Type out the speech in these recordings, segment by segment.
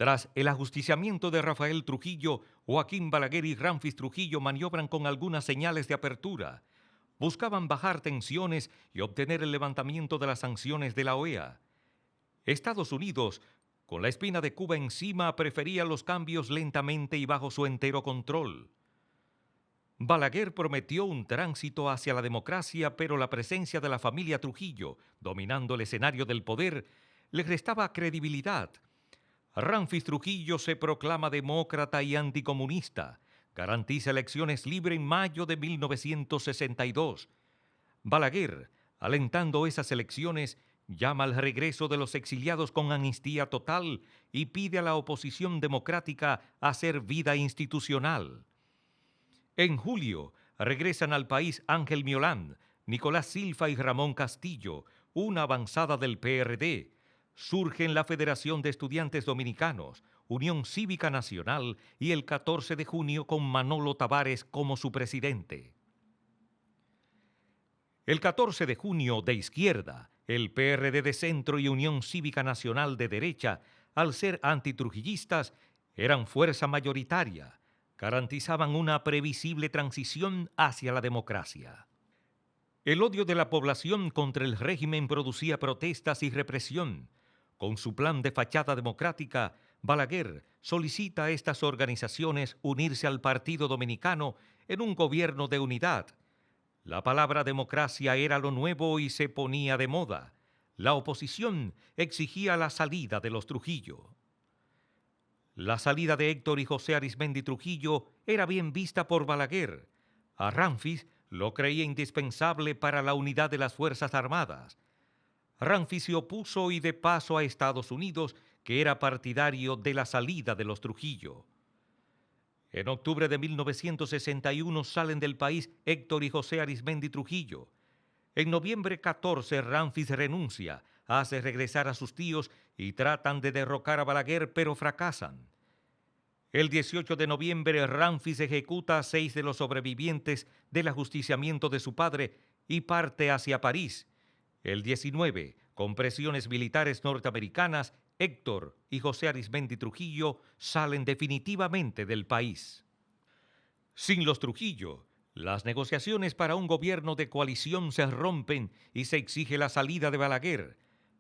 Tras el ajusticiamiento de Rafael Trujillo, Joaquín Balaguer y Ramfis Trujillo maniobran con algunas señales de apertura. Buscaban bajar tensiones y obtener el levantamiento de las sanciones de la OEA. Estados Unidos, con la espina de Cuba encima, prefería los cambios lentamente y bajo su entero control. Balaguer prometió un tránsito hacia la democracia, pero la presencia de la familia Trujillo, dominando el escenario del poder, le restaba credibilidad. Ramfis Trujillo se proclama demócrata y anticomunista. Garantiza elecciones libres en mayo de 1962. Balaguer, alentando esas elecciones, llama al regreso de los exiliados con amnistía total y pide a la oposición democrática hacer vida institucional. En julio, regresan al país Ángel Miolán, Nicolás Silva y Ramón Castillo, una avanzada del PRD. Surgen la Federación de Estudiantes Dominicanos, Unión Cívica Nacional y el 14 de junio con Manolo Tavares como su presidente. El 14 de junio de izquierda, el PRD de centro y Unión Cívica Nacional de derecha, al ser antitrujillistas, eran fuerza mayoritaria, garantizaban una previsible transición hacia la democracia. El odio de la población contra el régimen producía protestas y represión. Con su plan de fachada democrática, Balaguer solicita a estas organizaciones unirse al Partido Dominicano en un gobierno de unidad. La palabra democracia era lo nuevo y se ponía de moda. La oposición exigía la salida de los Trujillo. La salida de Héctor y José Arizmendi Trujillo era bien vista por Balaguer. A Ramfis lo creía indispensable para la unidad de las Fuerzas Armadas. Ramfis se opuso y de paso a Estados Unidos, que era partidario de la salida de los Trujillo. En octubre de 1961 salen del país Héctor y José Arizmendi Trujillo. En noviembre 14 Ramfis renuncia, hace regresar a sus tíos y tratan de derrocar a Balaguer, pero fracasan. El 18 de noviembre Ramfis ejecuta a 6 de los sobrevivientes del ajusticiamiento de su padre y parte hacia París. El 19, con presiones militares norteamericanas, Héctor y José Arizmendi Trujillo salen definitivamente del país. Sin los Trujillo, las negociaciones para un gobierno de coalición se rompen y se exige la salida de Balaguer.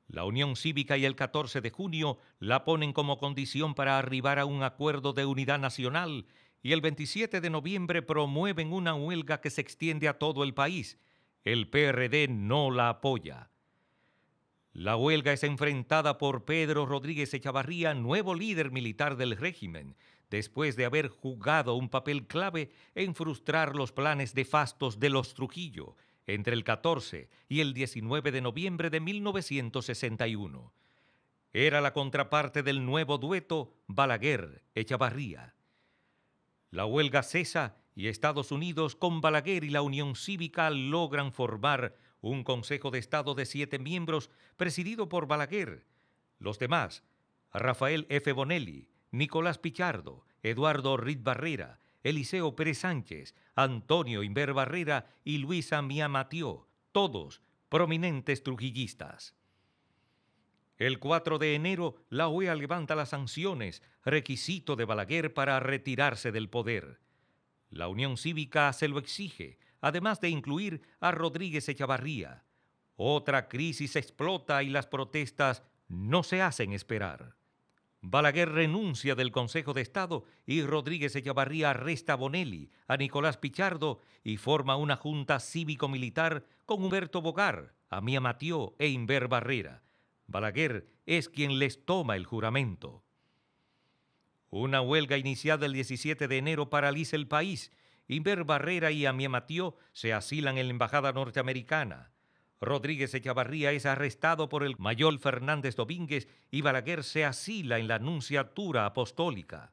La Unión Cívica y el 14 de junio la ponen como condición para arribar a un acuerdo de unidad nacional y el 27 de noviembre promueven una huelga que se extiende a todo el país. El PRD no la apoya. La huelga es enfrentada por Pedro Rodríguez Echavarría, nuevo líder militar del régimen, después de haber jugado un papel clave en frustrar los planes nefastos de los Trujillo entre el 14 y el 19 de noviembre de 1961. Era la contraparte del nuevo dueto Balaguer-Echavarría. La huelga cesa y Estados Unidos, con Balaguer y la Unión Cívica, logran formar un Consejo de Estado de 7 miembros presidido por Balaguer. Los demás, Rafael F. Bonelli, Nicolás Pichardo, Eduardo Rid Barrera, Eliseo Pérez Sánchez, Antonio Inver Barrera y Luisa Mía Matió, todos prominentes trujillistas. El 4 de enero, la OEA levanta las sanciones, requisito de Balaguer para retirarse del poder. La Unión Cívica se lo exige, además de incluir a Rodríguez Echavarría. Otra crisis explota y las protestas no se hacen esperar. Balaguer renuncia del Consejo de Estado y Rodríguez Echavarría arresta a Bonelli, a Nicolás Pichardo y forma una junta cívico-militar con Humberto Bogar, Amía Matió e Inver Barrera. Balaguer es quien les toma el juramento. Una huelga iniciada el 17 de enero paraliza el país. Inver Barrera y Amía Matió se asilan en la embajada norteamericana. Rodríguez Echavarría es arrestado por el mayor Fernández Domínguez y Balaguer se asila en la Nunciatura Apostólica.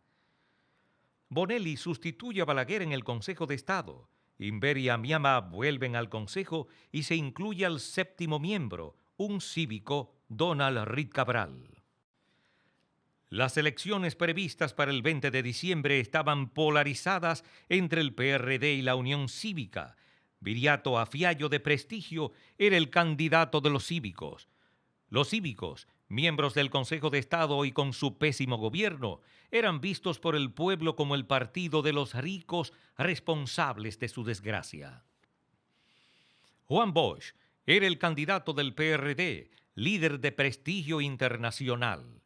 Bonelli sustituye a Balaguer en el Consejo de Estado. Inver y Amiama vuelven al Consejo y se incluye al 7º miembro, un cívico, Donald Reed Cabral. Las elecciones previstas para el 20 de diciembre estaban polarizadas entre el PRD y la Unión Cívica. Viriato Afiallo, de prestigio, era el candidato de los cívicos. Los cívicos, miembros del Consejo de Estado y con su pésimo gobierno, eran vistos por el pueblo como el partido de los ricos responsables de su desgracia. Juan Bosch era el candidato del PRD, líder de prestigio internacional.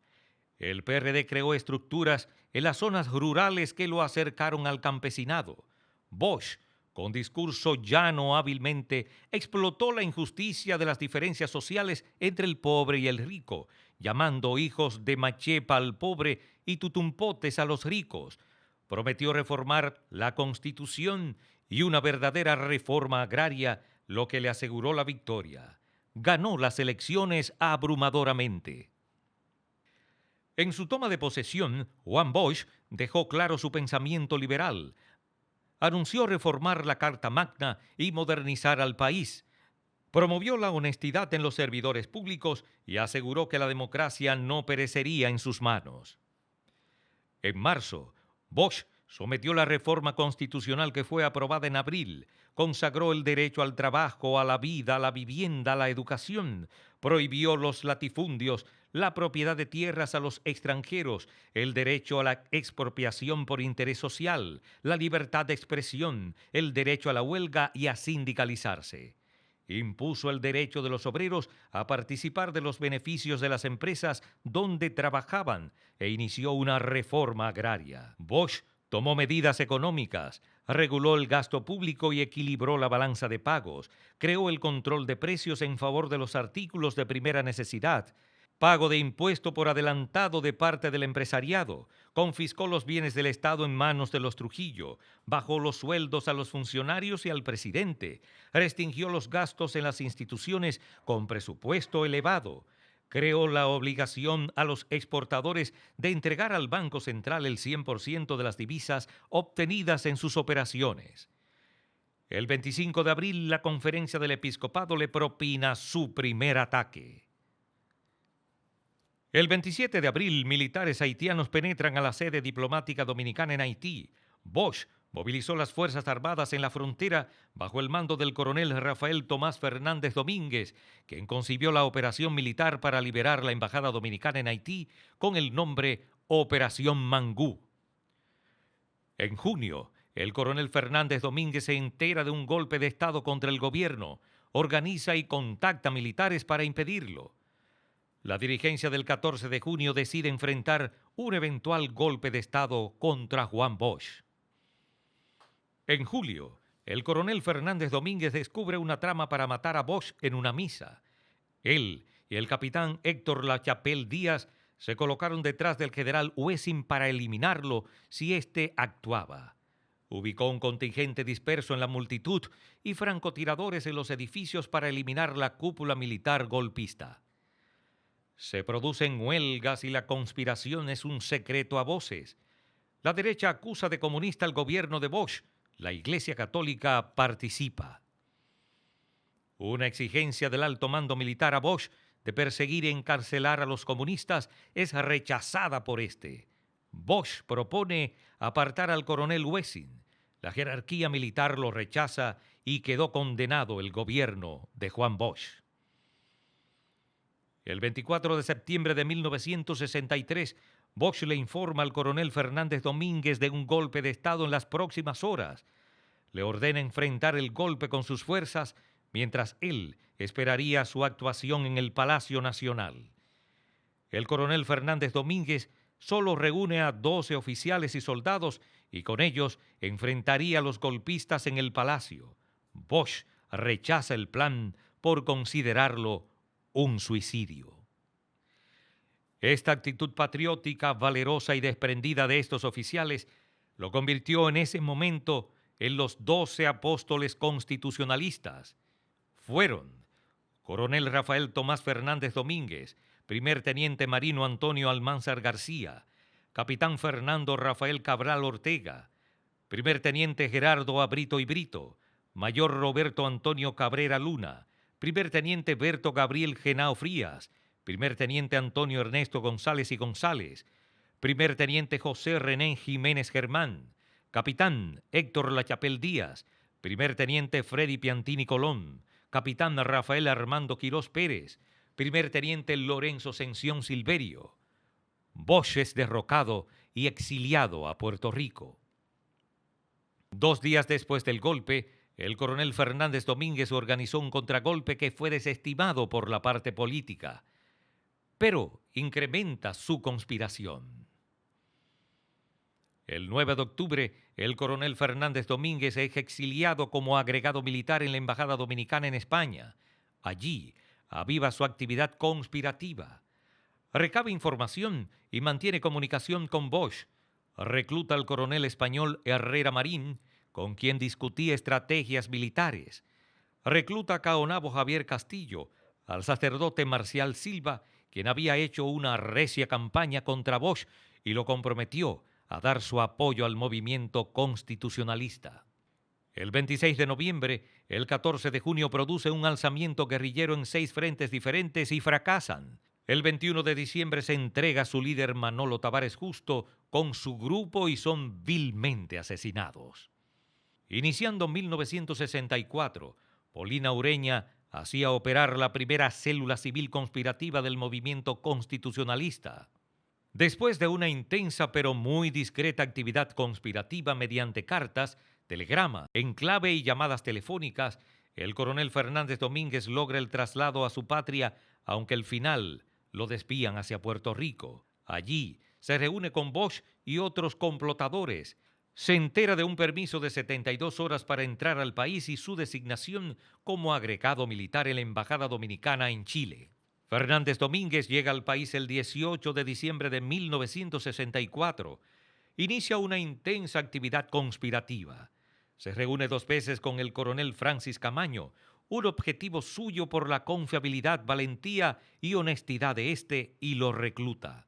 El PRD creó estructuras en las zonas rurales que lo acercaron al campesinado. Bosch, con discurso llano hábilmente, explotó la injusticia de las diferencias sociales entre el pobre y el rico, llamando hijos de machepa al pobre y tutumpotes a los ricos. Prometió reformar la Constitución y una verdadera reforma agraria, lo que le aseguró la victoria. Ganó las elecciones abrumadoramente. En su toma de posesión, Juan Bosch dejó claro su pensamiento liberal. Anunció reformar la Carta Magna y modernizar al país. Promovió la honestidad en los servidores públicos y aseguró que la democracia no perecería en sus manos. En marzo, Bosch sometió la reforma constitucional que fue aprobada en abril, consagró el derecho al trabajo, a la vida, a la vivienda, a la educación, prohibió los latifundios, la propiedad de tierras a los extranjeros, el derecho a la expropiación por interés social, la libertad de expresión, el derecho a la huelga y a sindicalizarse. Impuso el derecho de los obreros a participar de los beneficios de las empresas donde trabajaban e inició una reforma agraria. Bosch tomó medidas económicas, reguló el gasto público y equilibró la balanza de pagos, creó el control de precios en favor de los artículos de primera necesidad, pago de impuesto por adelantado de parte del empresariado, confiscó los bienes del Estado en manos de los Trujillo, bajó los sueldos a los funcionarios y al presidente, restringió los gastos en las instituciones con presupuesto elevado, creó la obligación a los exportadores de entregar al Banco Central el 100% de las divisas obtenidas en sus operaciones. El 25 de abril, la Conferencia del Episcopado le propina su primer ataque. El 27 de abril, militares haitianos penetran a la sede diplomática dominicana en Haití. Bosch movilizó las Fuerzas Armadas en la frontera bajo el mando del coronel Rafael Tomás Fernández Domínguez, quien concibió la operación militar para liberar la embajada dominicana en Haití con el nombre Operación Mangú. En junio, el coronel Fernández Domínguez se entera de un golpe de Estado contra el gobierno, organiza y contacta militares para impedirlo. La dirigencia del 14 de junio decide enfrentar un eventual golpe de Estado contra Juan Bosch. En julio, el coronel Fernández Domínguez descubre una trama para matar a Bosch en una misa. Él y el capitán Héctor Lachapelle Díaz se colocaron detrás del general Huesin para eliminarlo si éste actuaba. Ubicó un contingente disperso en la multitud y francotiradores en los edificios para eliminar la cúpula militar golpista. Se producen huelgas y la conspiración es un secreto a voces. La derecha acusa de comunista al gobierno de Bosch. La Iglesia Católica participa. Una exigencia del alto mando militar a Bosch de perseguir y encarcelar a los comunistas es rechazada por este. Bosch propone apartar al coronel Huesin. La jerarquía militar lo rechaza y quedó condenado el gobierno de Juan Bosch. El 24 de septiembre de 1963, Bosch le informa al coronel Fernández Domínguez de un golpe de Estado en las próximas horas. Le ordena enfrentar el golpe con sus fuerzas, mientras él esperaría su actuación en el Palacio Nacional. El coronel Fernández Domínguez solo reúne a 12 oficiales y soldados y con ellos enfrentaría a los golpistas en el palacio. Bosch rechaza el plan por considerarlo un suicidio. Esta actitud patriótica, valerosa y desprendida de estos oficiales lo convirtió en ese momento en los 12 apóstoles constitucionalistas. Fueron coronel Rafael Tomás Fernández Domínguez, primer teniente marino Antonio Almanzar García, capitán Fernando Rafael Cabral Ortega, primer teniente Gerardo Abrito y Brito, mayor Roberto Antonio Cabrera Luna, primer teniente Berto Gabriel Genao Frías, primer teniente Antonio Ernesto González y González, primer teniente José René Jiménez Germán, capitán Héctor Lachapelle Díaz, primer teniente Freddy Piantini Colón, capitán Rafael Armando Quirós Pérez, primer teniente Lorenzo Sención Silverio. Bosch es derrocado y exiliado a Puerto Rico. 2 días después del golpe, el coronel Fernández Domínguez organizó un contragolpe que fue desestimado por la parte política, pero incrementa su conspiración. El 9 de octubre, el coronel Fernández Domínguez es exiliado como agregado militar en la Embajada Dominicana en España. Allí aviva su actividad conspirativa. Recaba información y mantiene comunicación con Bosch. Recluta al coronel español Herrera Marín, con quien discutía estrategias militares. Recluta a Caonabo Javier Castillo, al sacerdote Marcial Silva, quien había hecho una recia campaña contra Bosch y lo comprometió a dar su apoyo al movimiento constitucionalista. El 26 de noviembre, el 14 de junio produce un alzamiento guerrillero en 6 frentes diferentes y fracasan. El 21 de diciembre se entrega a su líder Manolo Tavares Justo con su grupo y son vilmente asesinados. Iniciando 1964, Polina Ureña hacía operar la primera célula civil conspirativa del movimiento constitucionalista. Después de una intensa pero muy discreta actividad conspirativa mediante cartas, telegrama, enclave y llamadas telefónicas, el coronel Fernández Domínguez logra el traslado a su patria, aunque al final lo desvían hacia Puerto Rico. Allí se reúne con Bosch y otros complotadores. Se entera de un permiso de 72 horas para entrar al país y su designación como agregado militar en la Embajada Dominicana en Chile. Fernández Domínguez llega al país el 18 de diciembre de 1964. Inicia una intensa actividad conspirativa. Se reúne 2 veces con el coronel Francis Camaño, un objetivo suyo por la confiabilidad, valentía y honestidad de este, y lo recluta.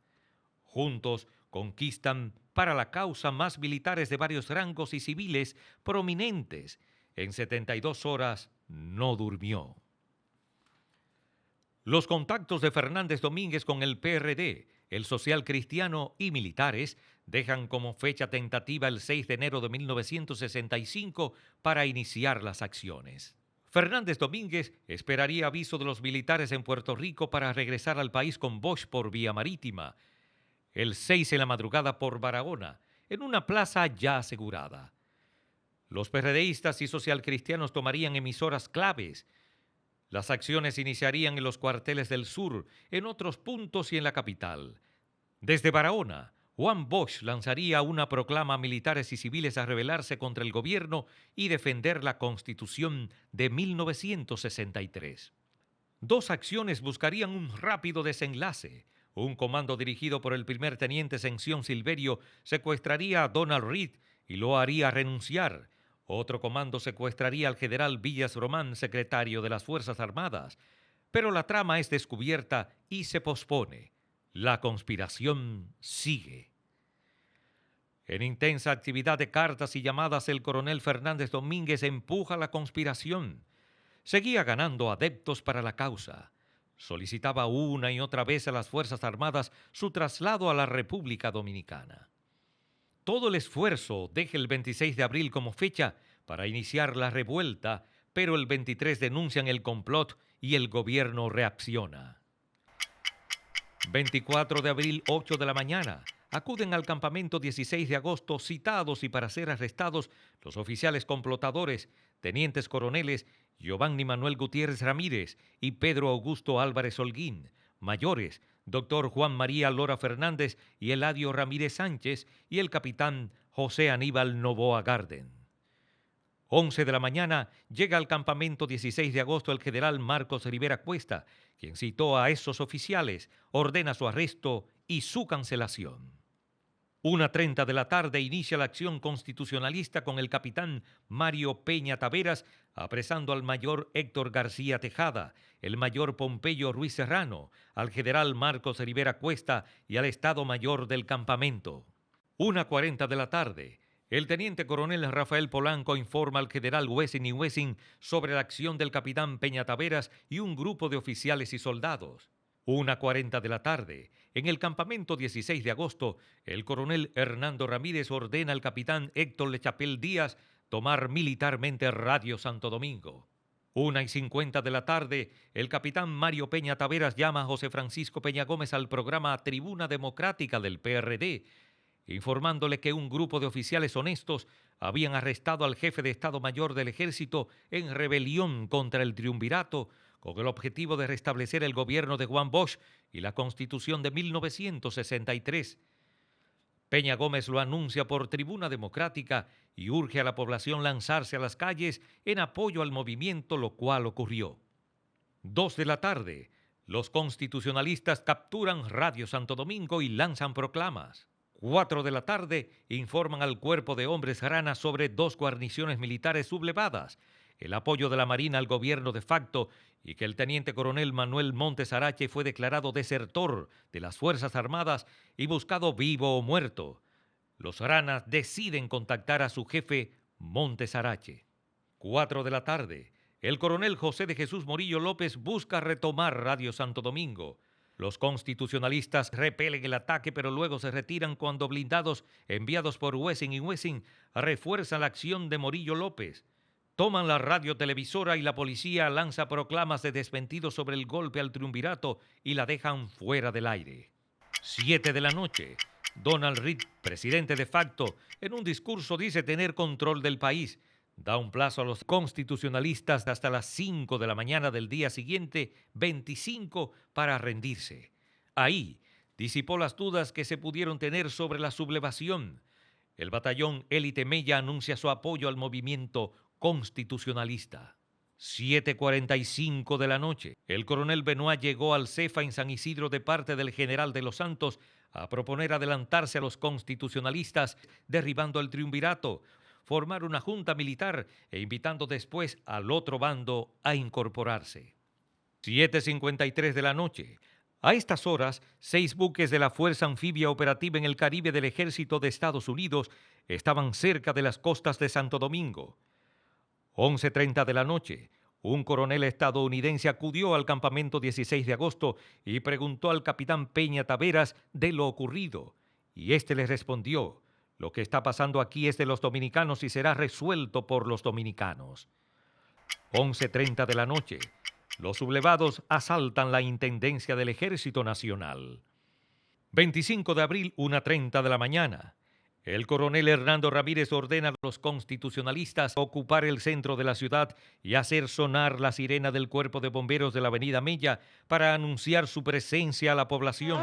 Juntos conquistan para la causa más militares de varios rangos y civiles prominentes. En 72 horas no durmió. Los contactos de Fernández Domínguez con el PRD, el Social Cristiano y militares dejan como fecha tentativa el 6 de enero de 1965 para iniciar las acciones. Fernández Domínguez esperaría aviso de los militares en Puerto Rico para regresar al país con Bosch por vía marítima. El 6 en la madrugada por Barahona, en una plaza ya asegurada. Los PRDistas y socialcristianos tomarían emisoras claves. Las acciones iniciarían en los cuarteles del sur, en otros puntos y en la capital. Desde Barahona, Juan Bosch lanzaría una proclama a militares y civiles a rebelarse contra el gobierno y defender la Constitución de 1963. 2 acciones buscarían un rápido desenlace. Un comando dirigido por el primer teniente Sención Silverio secuestraría a Donald Reed y lo haría renunciar. Otro comando secuestraría al general Villas Román, secretario de las Fuerzas Armadas. Pero la trama es descubierta y se pospone. La conspiración sigue. En intensa actividad de cartas y llamadas, el coronel Fernández Domínguez empuja la conspiración. Seguía ganando adeptos para la causa. Solicitaba una y otra vez a las Fuerzas Armadas su traslado a la República Dominicana. Todo el esfuerzo deja el 26 de abril como fecha para iniciar la revuelta, pero el 23 denuncian el complot y el gobierno reacciona. 24 de abril, 8 de la mañana. Acuden al campamento 16 de agosto citados y para ser arrestados los oficiales complotadores, tenientes coroneles Giovanni Manuel Gutiérrez Ramírez y Pedro Augusto Álvarez Holguín, mayores Dr. Juan María Lora Fernández y Eladio Ramírez Sánchez y el capitán José Aníbal Novoa Garden. 11 de la mañana llega al campamento 16 de agosto el general Marcos Rivera Cuesta, quien citó a esos oficiales, ordena su arresto y su cancelación. 1:30 de la tarde inicia la acción constitucionalista con el capitán Mario Peña Taveras apresando al mayor Héctor García Tejada, el mayor Pompeyo Ruiz Serrano, al general Marcos Rivera Cuesta y al Estado Mayor del campamento. 1:40 de la tarde, el teniente coronel Rafael Polanco informa al general Wessing y Wessing sobre la acción del capitán Peña Taveras y un grupo de oficiales y soldados. 1:40 de la tarde, en el campamento 16 de agosto, el coronel Hernando Ramírez ordena al capitán Héctor Lechapel Díaz tomar militarmente Radio Santo Domingo. 1:50 de la tarde, el capitán Mario Peña Taveras llama a José Francisco Peña Gómez al programa Tribuna Democrática del PRD, informándole que un grupo de oficiales honestos habían arrestado al jefe de Estado Mayor del Ejército en rebelión contra el triunvirato, con el objetivo de restablecer el gobierno de Juan Bosch y la Constitución de 1963. Peña Gómez lo anuncia por Tribuna Democrática y urge a la población lanzarse a las calles en apoyo al movimiento, lo cual ocurrió. 2 de la tarde, los constitucionalistas capturan Radio Santo Domingo y lanzan proclamas. 4 de la tarde, informan al cuerpo de hombres rana sobre 2 guarniciones militares sublevadas, el apoyo de la Marina al gobierno de facto y que el teniente coronel Manuel Montes Arache fue declarado desertor de las Fuerzas Armadas y buscado vivo o muerto. Los ranas deciden contactar a su jefe, Montes Arache. 4 de la tarde, el coronel José de Jesús Morillo López busca retomar Radio Santo Domingo. Los constitucionalistas repelen el ataque, pero luego se retiran cuando blindados enviados por Wessing y Wessing refuerzan la acción de Morillo López. Toman la radiotelevisora y la policía lanza proclamas de desmentido sobre el golpe al triunvirato y la dejan fuera del aire. 7 de la noche. Donald Reed, presidente de facto, en un discurso dice tener control del país. Da un plazo a los constitucionalistas hasta las 5 de la mañana del día siguiente, 25, para rendirse. Ahí disipó las dudas que se pudieron tener sobre la sublevación. El batallón Élite Mella anuncia su apoyo al movimiento constitucionalista. 7:45 de la noche. El coronel Benoit llegó al Cefa en San Isidro de parte del general de los Santos a proponer adelantarse a los constitucionalistas, derribando el triunvirato, formar una junta militar e invitando después al otro bando a incorporarse. 7:53 de la noche. A estas horas, 6 buques de la Fuerza Anfibia Operativa en el Caribe del Ejército de Estados Unidos estaban cerca de las costas de Santo Domingo. 11:30 de la noche, un coronel estadounidense acudió al campamento 16 de agosto y preguntó al capitán Peña Taveras de lo ocurrido, y éste le respondió: lo que está pasando aquí es de los dominicanos y será resuelto por los dominicanos. 11:30 de la noche, los sublevados asaltan la Intendencia del Ejército Nacional. 25 de abril, 1:30 de la mañana. El coronel Hernando Ramírez ordena a los constitucionalistas ocupar el centro de la ciudad y hacer sonar la sirena del cuerpo de bomberos de la avenida Mella para anunciar su presencia a la población.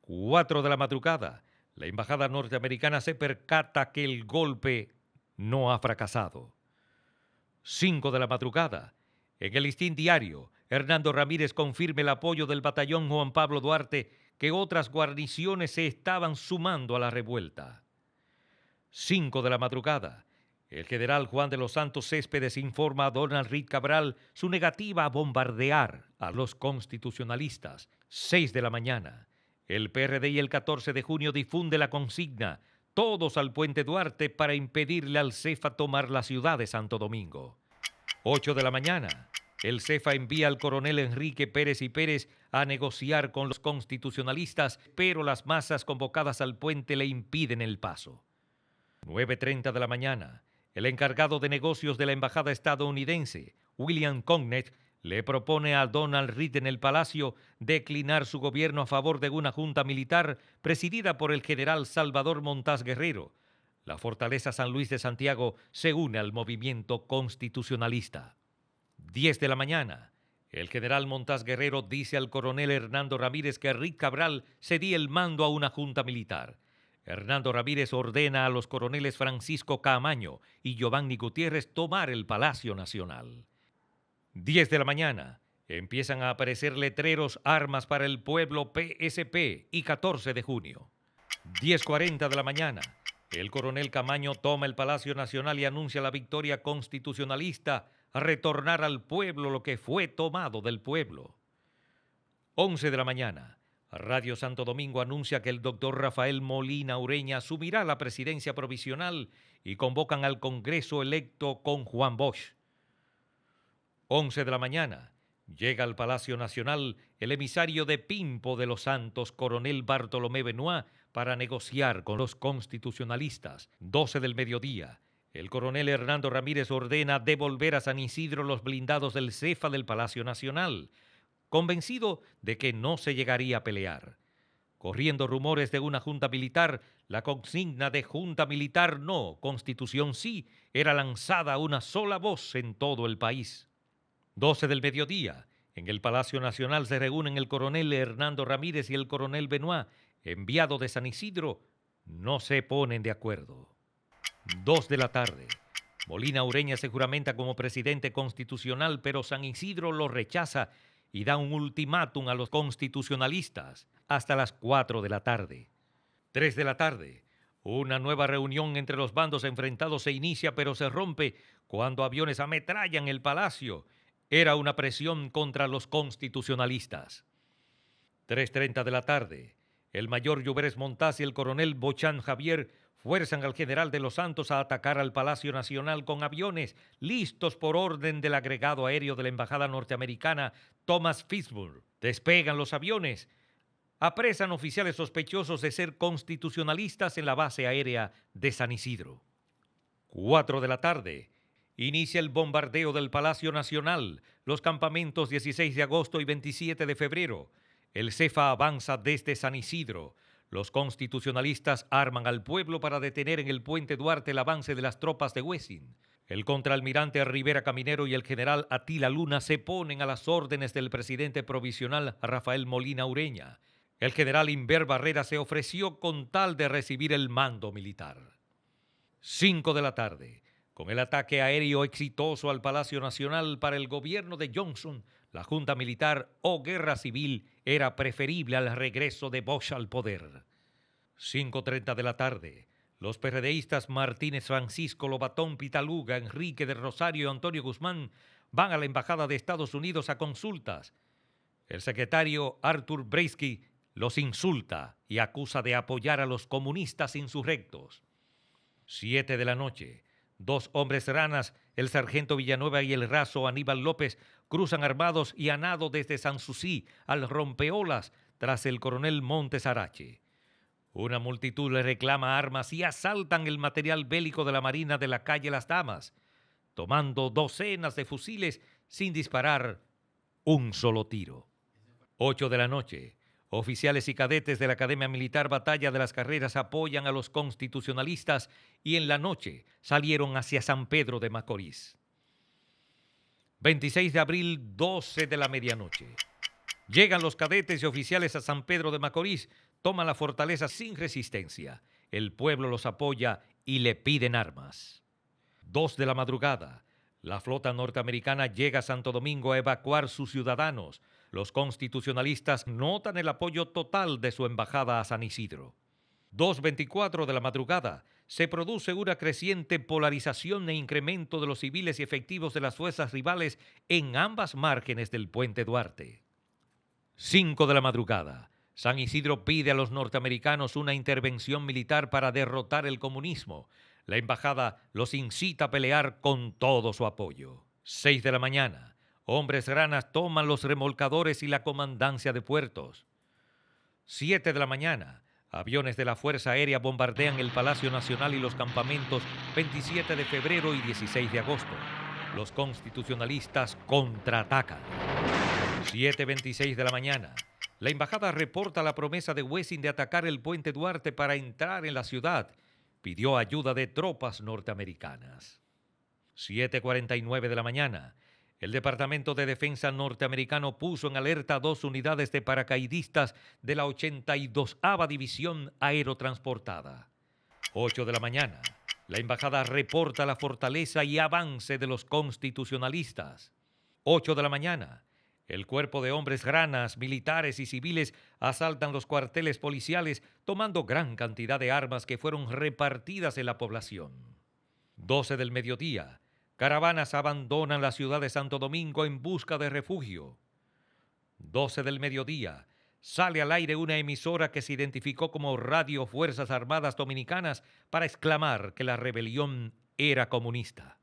4 de la madrugada, la embajada norteamericana se percata que el golpe no ha fracasado. 5 de la madrugada, en el Listín Diario, Hernando Ramírez confirma el apoyo del batallón Juan Pablo Duarte, que otras guarniciones se estaban sumando a la revuelta. 5 de la madrugada, el general Juan de los Santos Céspedes informa a Donald Reed Cabral su negativa a bombardear a los constitucionalistas. 6 de la mañana, el PRD y el 14 de junio difunde la consigna: todos al Puente Duarte, para impedirle al Cefa tomar la ciudad de Santo Domingo. 8 de la mañana, el Cefa envía al coronel Enrique Pérez y Pérez a negociar con los constitucionalistas, pero las masas convocadas al puente le impiden el paso. 9:30 de la mañana, el encargado de negocios de la embajada estadounidense, William Cognet, le propone a Donald Reed en el Palacio declinar su gobierno a favor de una junta militar presidida por el general Salvador Montaz Guerrero. La fortaleza San Luis de Santiago se une al movimiento constitucionalista. 10 de la mañana, el general Montaz Guerrero dice al coronel Hernando Ramírez que Reed Cabral cedía el mando a una junta militar. Hernando Ramírez ordena a los coroneles Francisco Caamaño y Giovanni Gutiérrez tomar el Palacio Nacional. 10 de la mañana, empiezan a aparecer letreros Armas para el Pueblo PSP y 14 de junio. 10:40 de la mañana, el coronel Camaño toma el Palacio Nacional y anuncia la victoria constitucionalista a retornar al pueblo lo que fue tomado del pueblo. 11 de la mañana, Radio Santo Domingo anuncia que el doctor Rafael Molina Ureña asumirá la presidencia provisional y convocan al Congreso electo con Juan Bosch. 11 de la mañana, llega al Palacio Nacional el emisario de Pimpo de los Santos, coronel Bartolomé Benoit, para negociar con los constitucionalistas. 12 del mediodía, el coronel Hernando Ramírez ordena devolver a San Isidro los blindados del Cefa del Palacio Nacional, convencido de que no se llegaría a pelear. Corriendo rumores de una junta militar, la consigna de junta militar no, constitución sí, era lanzada a una sola voz en todo el país. 12 del mediodía, en el Palacio Nacional se reúnen el coronel Hernando Ramírez y el coronel Benoit, enviado de San Isidro. No se ponen de acuerdo. 2 de la tarde. Molina Ureña se juramenta como presidente constitucional, pero San Isidro lo rechaza y da un ultimátum a los constitucionalistas hasta las 4 de la tarde. 3 de la tarde. Una nueva reunión entre los bandos enfrentados se inicia, pero se rompe cuando aviones ametrallan el palacio. Era una presión contra los constitucionalistas. 3:30 de la tarde. El mayor Lluvérez Montaz y el coronel Bochán Javier fuerzan al general de los Santos a atacar al Palacio Nacional con aviones listos por orden del agregado aéreo de la embajada norteamericana Thomas Fitchburg. Despegan los aviones. Apresan oficiales sospechosos de ser constitucionalistas en la base aérea de San Isidro. 4 de la tarde. Inicia el bombardeo del Palacio Nacional, los campamentos 16 de agosto y 27 de febrero. El Cefa avanza desde San Isidro. Los constitucionalistas arman al pueblo para detener en el puente Duarte el avance de las tropas de Wessing. El contraalmirante Rivera Caminero y el general Atila Luna se ponen a las órdenes del presidente provisional Rafael Molina Ureña. El general Inver Barrera se ofreció con tal de recibir el mando militar. 5 de la tarde. Con el ataque aéreo exitoso al Palacio Nacional para el gobierno de Johnson, la junta militar o guerra civil era preferible al regreso de Bosch al poder. 5:30 de la tarde. Los PRDistas Martínez Francisco, Lobatón Pitaluga, Enrique de Rosario y Antonio Guzmán van a la Embajada de Estados Unidos a consultas. El secretario Arthur Breisky los insulta y acusa de apoyar a los comunistas insurrectos. 7 de la noche. 2 hombres ranas, el sargento Villanueva y el raso Aníbal López, cruzan armados y a nado desde Sanssouci al rompeolas tras el coronel Montes Arache. Una multitud le reclama armas y asaltan el material bélico de la Marina de la calle Las Damas, tomando docenas de fusiles sin disparar un solo tiro. 8 de la noche. Oficiales y cadetes de la Academia Militar Batalla de las Carreras apoyan a los constitucionalistas y en la noche salieron hacia San Pedro de Macorís. 26 de abril, 12 de la medianoche. Llegan los cadetes y oficiales a San Pedro de Macorís, toman la fortaleza sin resistencia. El pueblo los apoya y le piden armas. 2 de la madrugada. La flota norteamericana llega a Santo Domingo a evacuar sus ciudadanos. Los constitucionalistas notan el apoyo total de su embajada a San Isidro. 2:24 de la madrugada. Se produce una creciente polarización e incremento de los civiles y efectivos de las fuerzas rivales en ambas márgenes del puente Duarte. 5 de la madrugada. San Isidro pide a los norteamericanos una intervención militar para derrotar el comunismo. La embajada los incita a pelear con todo su apoyo. 6 de la mañana. Hombres ranas toman los remolcadores y la comandancia de puertos. 7 de la mañana. Aviones de la Fuerza Aérea bombardean el Palacio Nacional y los campamentos 27 de febrero y 16 de agosto. Los constitucionalistas contraatacan. 7:26 de la mañana. La embajada reporta la promesa de Wessing de atacar el puente Duarte para entrar en la ciudad. Pidió ayuda de tropas norteamericanas. 7:49 de la mañana. El Departamento de Defensa norteamericano puso en alerta 2 unidades de paracaidistas de la 82ª División Aerotransportada. 8 de la mañana. La embajada reporta la fortaleza y avance de los constitucionalistas. 8 de la mañana. El cuerpo de hombres ranas, militares y civiles asaltan los cuarteles policiales tomando gran cantidad de armas que fueron repartidas en la población. 12 del mediodía. Caravanas abandonan la ciudad de Santo Domingo en busca de refugio. 12 del mediodía. Sale al aire una emisora que se identificó como Radio Fuerzas Armadas Dominicanas para exclamar que la rebelión era comunista.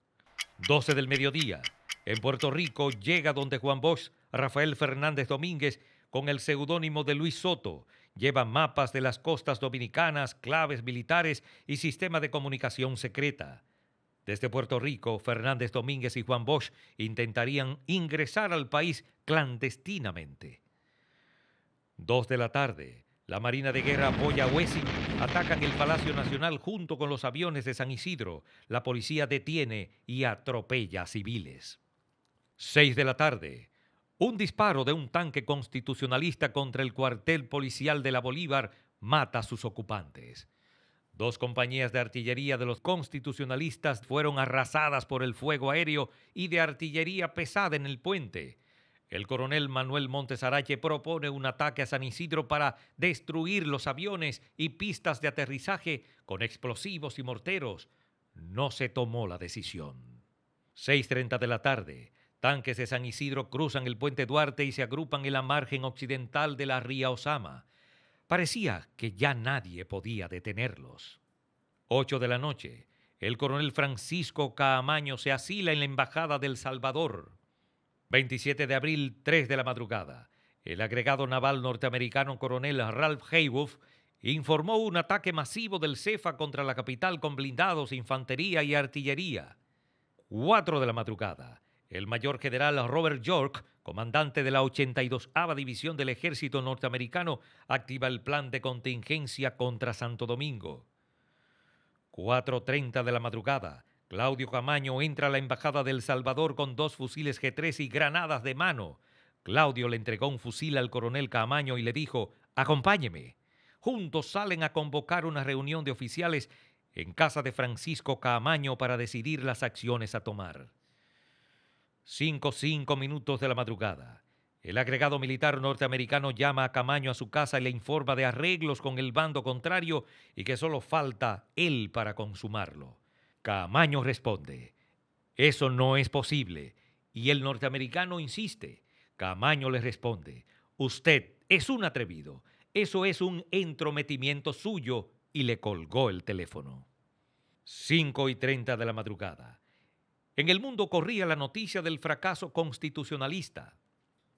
12 del mediodía. En Puerto Rico llega donde Juan Bosch, Rafael Fernández Domínguez, con el seudónimo de Luis Soto. Lleva mapas de las costas dominicanas, claves militares y sistema de comunicación secreta. Desde Puerto Rico, Fernández Domínguez y Juan Bosch intentarían ingresar al país clandestinamente. 2 de la tarde, la Marina de Guerra apoya a Wessing, atacan el Palacio Nacional junto con los aviones de San Isidro. La policía detiene y atropella a civiles. 6 de la tarde, un disparo de un tanque constitucionalista contra el cuartel policial de la Bolívar mata a sus ocupantes. 2 compañías de artillería de los constitucionalistas fueron arrasadas por el fuego aéreo y de artillería pesada en el puente. El coronel Manuel Montes Arache propone un ataque a San Isidro para destruir los aviones y pistas de aterrizaje con explosivos y morteros. No se tomó la decisión. 6:30 de la tarde. Tanques de San Isidro cruzan el puente Duarte y se agrupan en la margen occidental de la ría Osama. Parecía que ya nadie podía detenerlos. 8 de la noche. El coronel Francisco Caamaño se asila en la Embajada de El Salvador. 27 de abril, 3 de la madrugada. El agregado naval norteamericano coronel Ralph Haywood informó un ataque masivo del CEFA contra la capital con blindados, infantería y artillería. 4 de la madrugada. El mayor general Robert York, comandante de la 82ª División del Ejército norteamericano, activa el plan de contingencia contra Santo Domingo. 4:30 de la madrugada. Claudio Camaño entra a la Embajada de El Salvador con 2 fusiles G3 y granadas de mano. Claudio le entregó un fusil al coronel Camaño y le dijo: «Acompáñeme». Juntos salen a convocar una reunión de oficiales en casa de Francisco Caamaño para decidir las acciones a tomar. 5 minutos de la madrugada. El agregado militar norteamericano llama a Camaño a su casa y le informa de arreglos con el bando contrario y que solo falta él para consumarlo. Caamaño responde: «Eso no es posible». Y el norteamericano insiste. Caamaño le responde: «Usted es un atrevido. Eso es un entrometimiento suyo», y le colgó el teléfono. 5:30 de la madrugada. En el mundo corría la noticia del fracaso constitucionalista.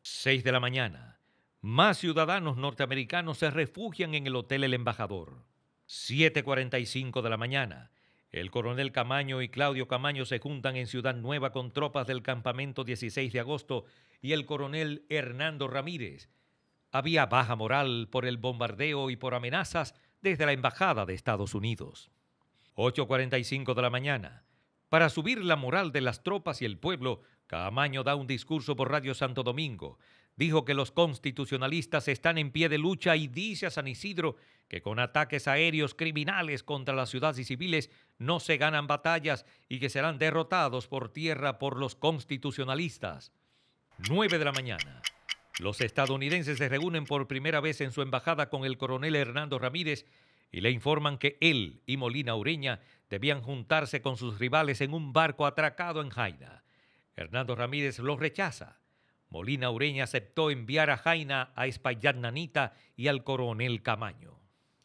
6 de la mañana. Más ciudadanos norteamericanos se refugian en el Hotel El Embajador. 7:45 de la mañana. El coronel Camaño y Claudio Camaño se juntan en Ciudad Nueva con tropas del campamento 16 de agosto y el coronel Hernando Ramírez. Había baja moral por el bombardeo y por amenazas desde la Embajada de Estados Unidos. 8:45 de la mañana. Para subir la moral de las tropas y el pueblo, Caamaño da un discurso por Radio Santo Domingo. Dijo que los constitucionalistas están en pie de lucha y dice a San Isidro que con ataques aéreos criminales contra las ciudades y civiles no se ganan batallas y que serán derrotados por tierra por los constitucionalistas. 9 de la mañana. Los estadounidenses se reúnen por primera vez en su embajada con el coronel Hernando Ramírez y le informan que él y Molina Ureña debían juntarse con sus rivales en un barco atracado en Jaina. Hernando Ramírez lo rechaza. Molina Ureña aceptó enviar a Jaina a Espaillat Nanita y al coronel Camaño.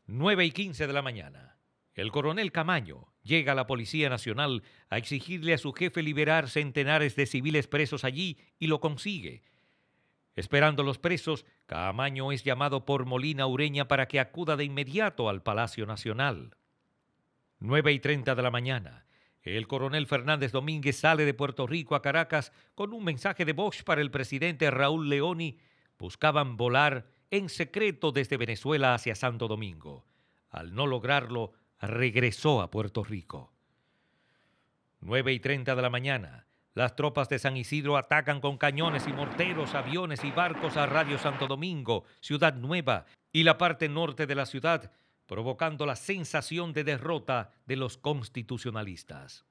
9:15 de la mañana. El coronel Camaño llega a la Policía Nacional a exigirle a su jefe liberar centenares de civiles presos allí y lo consigue. Esperando los presos, Caamaño es llamado por Molina Ureña para que acuda de inmediato al Palacio Nacional. 9:30 de la mañana. El coronel Fernández Domínguez sale de Puerto Rico a Caracas con un mensaje de Bosch para el presidente Raúl Leoni. Buscaban volar en secreto desde Venezuela hacia Santo Domingo. Al no lograrlo, regresó a Puerto Rico. 9:30 de la mañana. Las tropas de San Isidro atacan con cañones y morteros, aviones y barcos a Radio Santo Domingo, Ciudad Nueva y la parte norte de la ciudad, provocando la sensación de derrota de los constitucionalistas.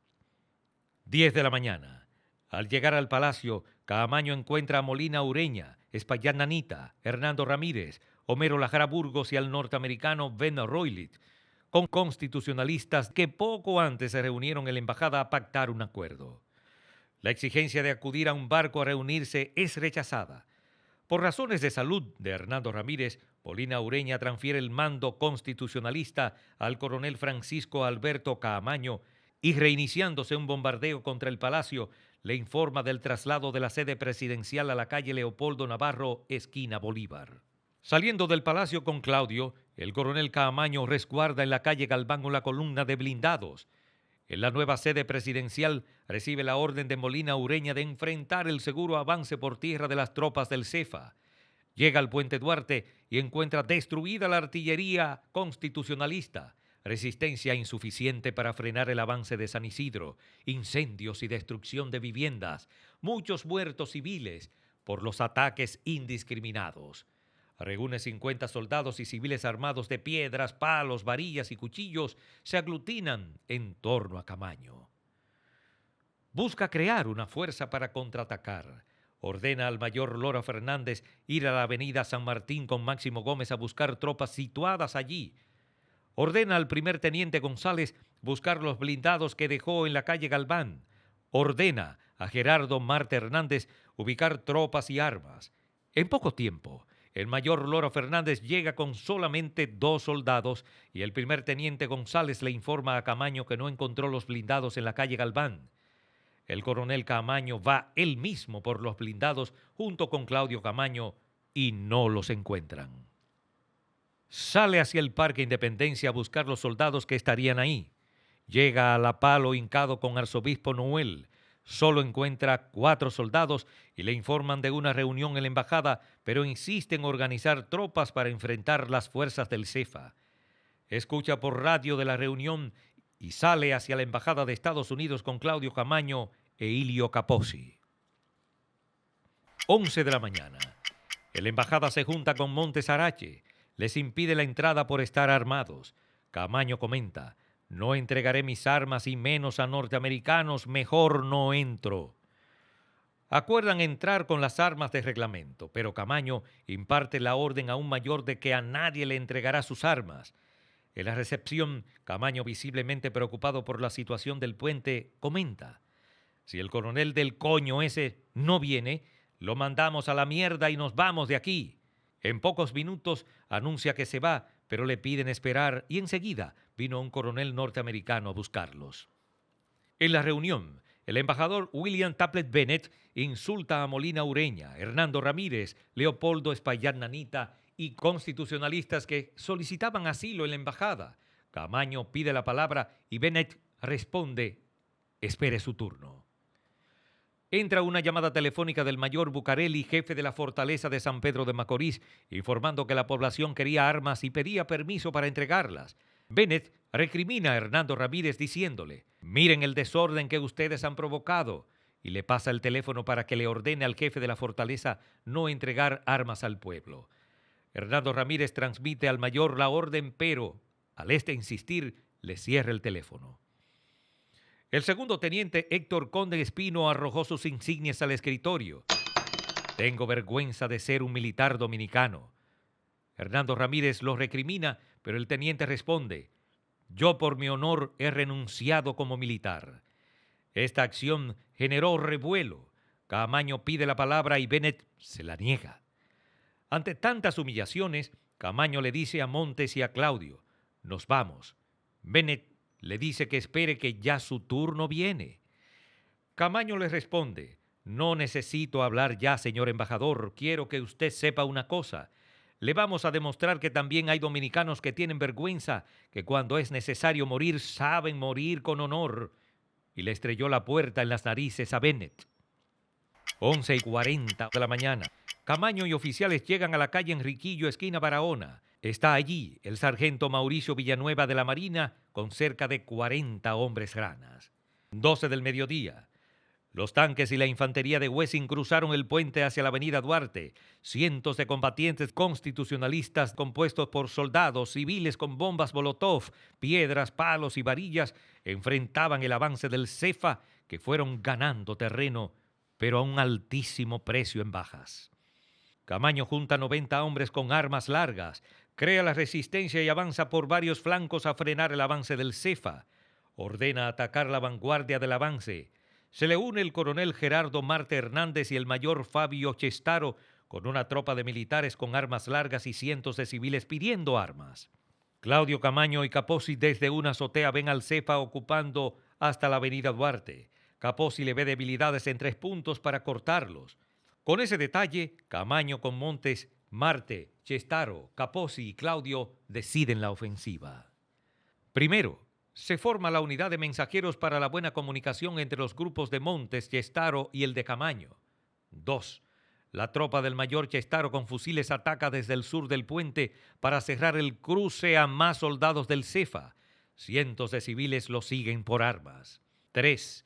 10 de la mañana. Al llegar al palacio, Caamaño encuentra a Molina Ureña, Espaillat Nanita, Hernando Ramírez, Homero Lajara Burgos y al norteamericano Ben Roylit, con constitucionalistas que poco antes se reunieron en la embajada a pactar un acuerdo. La exigencia de acudir a un barco a reunirse es rechazada. Por razones de salud de Hernando Ramírez, Molina Ureña transfiere el mando constitucionalista al coronel Francisco Alberto Caamaño y, reiniciándose un bombardeo contra el palacio, le informa del traslado de la sede presidencial a la calle Leopoldo Navarro, esquina Bolívar. Saliendo del palacio con Claudio, el coronel Caamaño resguarda en la calle Galván una columna de blindados. En la nueva sede presidencial recibe la orden de Molina Ureña de enfrentar el seguro avance por tierra de las tropas del CEFA. Llega al Puente Duarte y encuentra destruida la artillería constitucionalista, resistencia insuficiente para frenar el avance de San Isidro, incendios y destrucción de viviendas, muchos muertos civiles por los ataques indiscriminados. Reúne 50 soldados y civiles armados de piedras, palos, varillas y cuchillos, se aglutinan en torno a Camaño. Busca crear una fuerza para contraatacar. Ordena al mayor Lora Fernández ir a la avenida San Martín con Máximo Gómez a buscar tropas situadas allí. Ordena al primer teniente González buscar los blindados que dejó en la calle Galván. Ordena a Gerardo Marte Hernández ubicar tropas y armas. En poco tiempo, el mayor Lora Fernández llega con solamente 2 soldados y el primer teniente González le informa a Camaño que no encontró los blindados en la calle Galván. El coronel Camaño va él mismo por los blindados junto con Claudio Camaño y no los encuentran. Sale hacia el Parque Independencia a buscar los soldados que estarían ahí. Llega a La Palo hincado con Arzobispo Noel. Solo encuentra 4 soldados y le informan de una reunión en la embajada, pero insiste en organizar tropas para enfrentar las fuerzas del CEFA. Escucha por radio de la reunión y sale hacia la embajada de Estados Unidos con Claudio Camaño e Ilio Capozzi. 11 de la mañana. En la embajada se junta con Montes Arache. Les impide la entrada por estar armados. Camaño comenta: no entregaré mis armas y menos a norteamericanos, mejor no entro. Acuerdan entrar con las armas de reglamento, pero Camaño imparte la orden a un mayor de que a nadie le entregará sus armas. En la recepción, Camaño, visiblemente preocupado por la situación del puente, comenta: si el coronel del coño ese no viene, lo mandamos a la mierda y nos vamos de aquí. En pocos minutos anuncia que se va, pero le piden esperar y enseguida vino un coronel norteamericano a buscarlos. En la reunión, el embajador William Taplett Bennett insulta a Molina Ureña, Hernando Ramírez, Leopoldo Espaillat Nanita y constitucionalistas que solicitaban asilo en la embajada. Camaño pide la palabra y Bennett responde: espere su turno. Entra una llamada telefónica del mayor Bucareli, jefe de la fortaleza de San Pedro de Macorís, informando que la población quería armas y pedía permiso para entregarlas. Bennett recrimina a Hernando Ramírez diciéndole: miren el desorden que ustedes han provocado, y le pasa el teléfono para que le ordene al jefe de la fortaleza no entregar armas al pueblo. Hernando Ramírez transmite al mayor la orden, pero al insistir, le cierra el teléfono. El segundo teniente Héctor Conde Espino arrojó sus insignias al escritorio. Tengo vergüenza de ser un militar dominicano. Hernando Ramírez lo recrimina, pero el teniente responde: yo por mi honor he renunciado como militar. Esta acción generó revuelo. Camaño pide la palabra y Bennett se la niega. Ante tantas humillaciones, Camaño le dice a Montes y a Claudio: nos vamos. Bennett le dice que espere que ya su turno viene. Camaño le responde: no necesito hablar ya, señor embajador, quiero que usted sepa una cosa. Le vamos a demostrar que también hay dominicanos que tienen vergüenza, que cuando es necesario morir, saben morir con honor. Y le estrelló la puerta en las narices a Bennett. 11:40 de la mañana. Camaño y oficiales llegan a la calle Enriquillo, esquina Barahona. Está allí el sargento Mauricio Villanueva de la Marina con cerca de 40 hombres ranas. 12 del mediodía. Los tanques y la infantería de Wessing cruzaron el puente hacia la avenida Duarte. Cientos de combatientes constitucionalistas compuestos por soldados civiles con bombas Molotov, piedras, palos y varillas enfrentaban el avance del CEFA, que fueron ganando terreno, pero a un altísimo precio en bajas. Camaño junta 90 hombres con armas largas, crea la resistencia y avanza por varios flancos a frenar el avance del CEFA. Ordena atacar la vanguardia del avance. Se le une el coronel Gerardo Marte Hernández y el mayor Fabio Chestaro con una tropa de militares con armas largas y cientos de civiles pidiendo armas. Claudio Camaño y Capozzi desde una azotea ven al CEFA ocupando hasta la avenida Duarte. Capozzi le ve debilidades en 3 puntos para cortarlos. Con ese detalle, Camaño con Montes, Marte, Chestaro, Capozzi y Claudio deciden la ofensiva. Primero, Se forma la unidad de mensajeros para la buena comunicación entre los grupos de Montes, Chestaro y el de Camaño. 2. La tropa del mayor Chestaro con fusiles ataca desde el sur del puente para cerrar el cruce a más soldados del Cefa. Cientos de civiles lo siguen por armas. 3.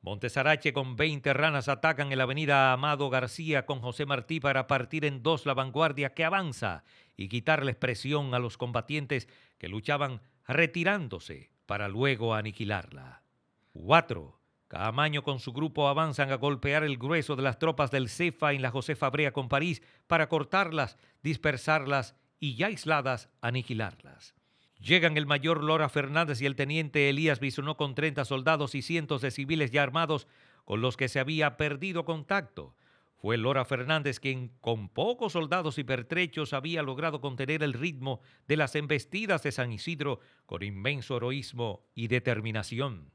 Montesarache con 20 ranas atacan en la avenida Amado García con José Martí para partir en dos la vanguardia que avanza y quitarles presión a los combatientes que luchaban retirándose para luego aniquilarla. 4. Caamaño con su grupo avanzan a golpear el grueso de las tropas del Cefa en la Josefa Brea con París para cortarlas, dispersarlas y ya aisladas aniquilarlas. Llegan el mayor Lora Fernández y el teniente Elías Bisonó con 30 soldados y cientos de civiles ya armados con los que se había perdido contacto. Fue Lora Fernández quien, con pocos soldados y pertrechos, había logrado contener el ritmo de las embestidas de San Isidro con inmenso heroísmo y determinación.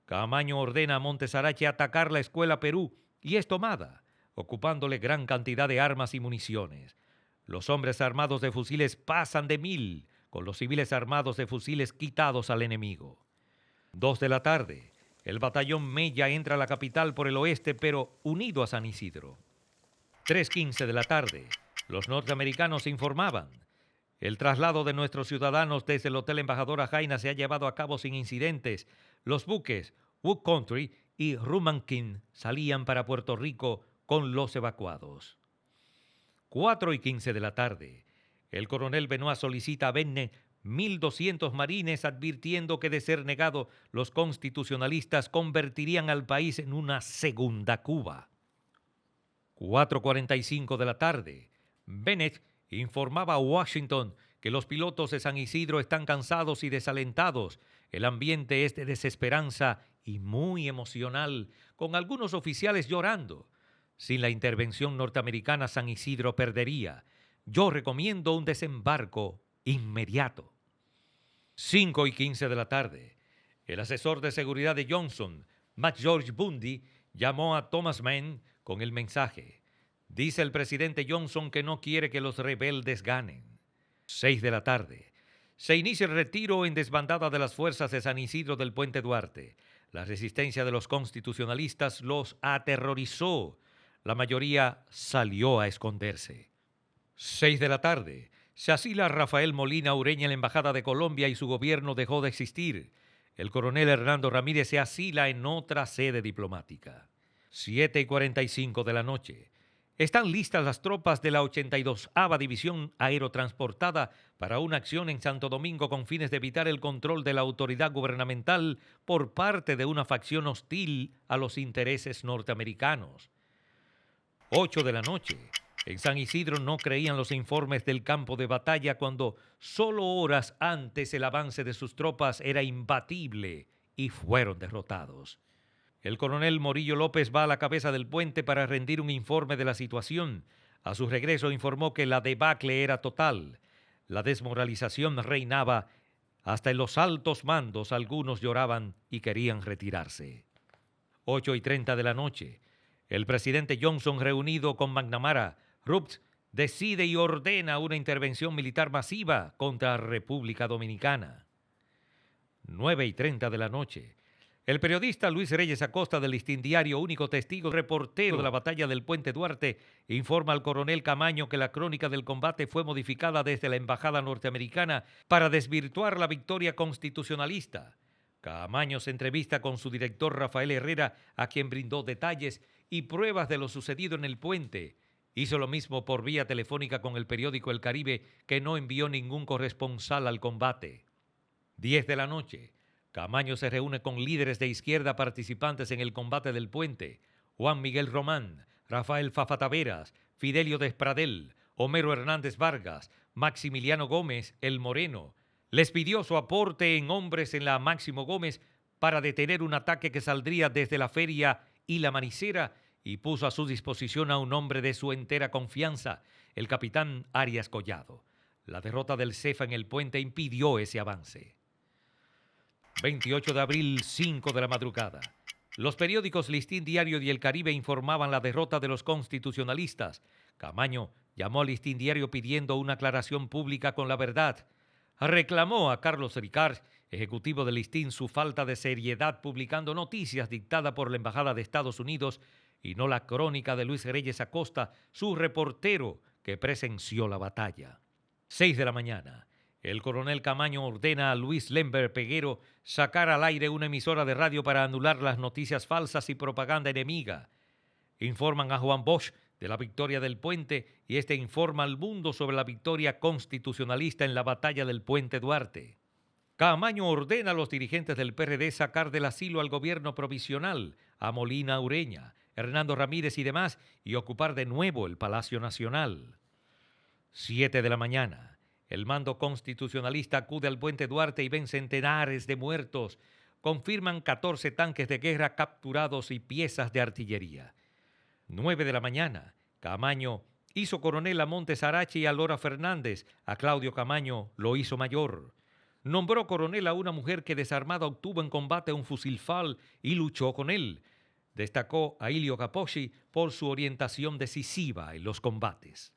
Caamaño ordena a Montesarache atacar la Escuela Perú y es tomada, ocupándole gran cantidad de armas y municiones. Los hombres armados de fusiles pasan de 1000, con los civiles armados de fusiles quitados al enemigo. 2 de la tarde, el batallón Mella entra a la capital por el oeste, pero unido a San Isidro. 3:15 de la tarde, los norteamericanos informaban. El traslado de nuestros ciudadanos desde el Hotel Embajadora Jaina se ha llevado a cabo sin incidentes. Los buques Wood Country y Rumankin salían para Puerto Rico con los evacuados. 4:15 de la tarde, el coronel Benoit solicita a Benne 1.200 marines advirtiendo que de ser negado los constitucionalistas convertirían al país en una segunda Cuba. 4:45 de la tarde, Bennett informaba a Washington que los pilotos de San Isidro están cansados y desalentados. El ambiente es de desesperanza y muy emocional, con algunos oficiales llorando. Sin la intervención norteamericana, San Isidro perdería. Yo recomiendo un desembarco inmediato. 5:15 de la tarde. El asesor de seguridad de Johnson, McGeorge Bundy, llamó a Thomas Mann con el mensaje. Dice el presidente Johnson que no quiere que los rebeldes ganen. 6 de la tarde. Se inicia el retiro en desbandada de las fuerzas de San Isidro del Puente Duarte. La resistencia de los constitucionalistas los aterrorizó. La mayoría salió a esconderse. 6 de la tarde. Se asila Rafael Molina Ureña en la Embajada de Colombia y su gobierno dejó de existir. El coronel Hernando Ramírez se asila en otra sede diplomática. 7:45 de la noche. Están listas las tropas de la 82ª División Aerotransportada para una acción en Santo Domingo con fines de evitar el control de la autoridad gubernamental por parte de una facción hostil a los intereses norteamericanos. 8 de la noche. En San Isidro no creían los informes del campo de batalla cuando solo horas antes el avance de sus tropas era imbatible y fueron derrotados. El coronel Morillo López va a la cabeza del puente para rendir un informe de la situación. A su regreso informó que la debacle era total. La desmoralización reinaba. Hasta en los altos mandos algunos lloraban y querían retirarse. 8:30 de la noche. El presidente Johnson, reunido con McNamara, Rupp, decide y ordena una intervención militar masiva contra República Dominicana. 9:30 de la noche. El periodista Luis Reyes Acosta del Listín Diario, único testigo reportero de la batalla del Puente Duarte, informa al coronel Camaño que la crónica del combate fue modificada desde la embajada norteamericana para desvirtuar la victoria constitucionalista. Camaño se entrevista con su director Rafael Herrera, a quien brindó detalles y pruebas de lo sucedido en el puente. Hizo lo mismo por vía telefónica con el periódico El Caribe, que no envió ningún corresponsal al combate. 10 de la noche. Camaño se reúne con líderes de izquierda participantes en el combate del puente. Juan Miguel Román, Rafael Fafa Taveras, Fidelio Despradel, Homero Hernández Vargas, Maximiliano Gómez, el Moreno. Les pidió su aporte en hombres en la Máximo Gómez para detener un ataque que saldría desde la Feria y la Manicera, y puso a su disposición a un hombre de su entera confianza, el capitán Arias Collado. La derrota del Cefa en el puente impidió ese avance. 28 de abril, 5 de la madrugada. Los periódicos Listín Diario y El Caribe informaban la derrota de los constitucionalistas. Camaño llamó al Listín Diario pidiendo una aclaración pública con la verdad. Reclamó a Carlos Ricard ejecutivo del listín, su falta de seriedad publicando noticias dictadas por la Embajada de Estados Unidos y no la crónica de Luis Reyes Acosta, su reportero que presenció la batalla. 6 de la mañana. El coronel Camaño ordena a Luis Lember Peguero sacar al aire una emisora de radio para anular las noticias falsas y propaganda enemiga. Informan a Juan Bosch de la victoria del puente y este informa al mundo sobre la victoria constitucionalista en la batalla del Puente Duarte. Camaño ordena a los dirigentes del PRD sacar del asilo al gobierno provisional, a Molina Ureña, Hernando Ramírez y demás, y ocupar de nuevo el Palacio Nacional. 7 de la mañana. El mando constitucionalista acude al Puente Duarte y ven centenares de muertos. Confirman 14 tanques de guerra capturados y piezas de artillería. 9 de la mañana. Camaño hizo coronel a Montes Arache y a Lora Fernández. A Claudio Camaño lo hizo mayor. Nombró coronel a una mujer que desarmada obtuvo en combate un fusil FAL y luchó con él. Destacó a Ilio Capocci por su orientación decisiva en los combates.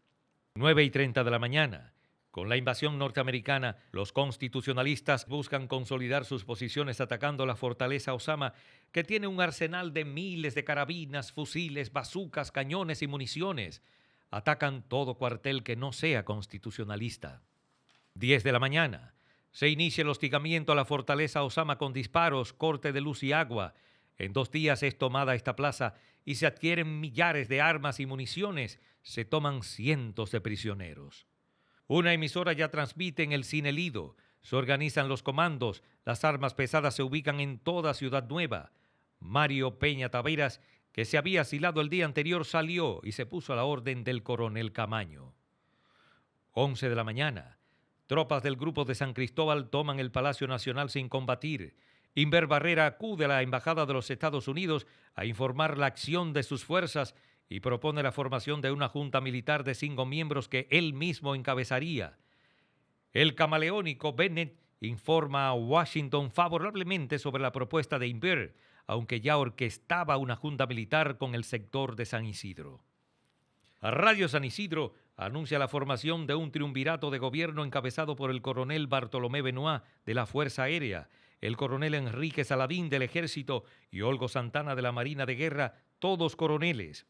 9:30 de la mañana. Con la invasión norteamericana, los constitucionalistas buscan consolidar sus posiciones atacando la fortaleza Osama, que tiene un arsenal de miles de carabinas, fusiles, bazucas, cañones y municiones. Atacan todo cuartel que no sea constitucionalista. 10 de la mañana. Se inicia el hostigamiento a la fortaleza Osama con disparos, corte de luz y agua. En 2 días es tomada esta plaza y se adquieren millares de armas y municiones. Se toman cientos de prisioneros. Una emisora ya transmite en el Cine Lido. Se organizan los comandos. Las armas pesadas se ubican en toda Ciudad Nueva. Mario Peña Taveras, que se había asilado el día anterior, salió y se puso a la orden del coronel Camaño. 11 de la mañana. Tropas del grupo de San Cristóbal toman el Palacio Nacional sin combatir. Inver Barrera acude a la Embajada de los Estados Unidos a informar la acción de sus fuerzas y propone la formación de una junta militar de 5 miembros que él mismo encabezaría. El camaleónico Bennett informa a Washington favorablemente sobre la propuesta de Inver, aunque ya orquestaba una junta militar con el sector de San Isidro. A Radio San Isidro anuncia la formación de un triunvirato de gobierno encabezado por el coronel Bartolomé Benoit de la Fuerza Aérea, el coronel Enrique Saladín del Ejército y Olgo Santana de la Marina de Guerra, todos coroneles.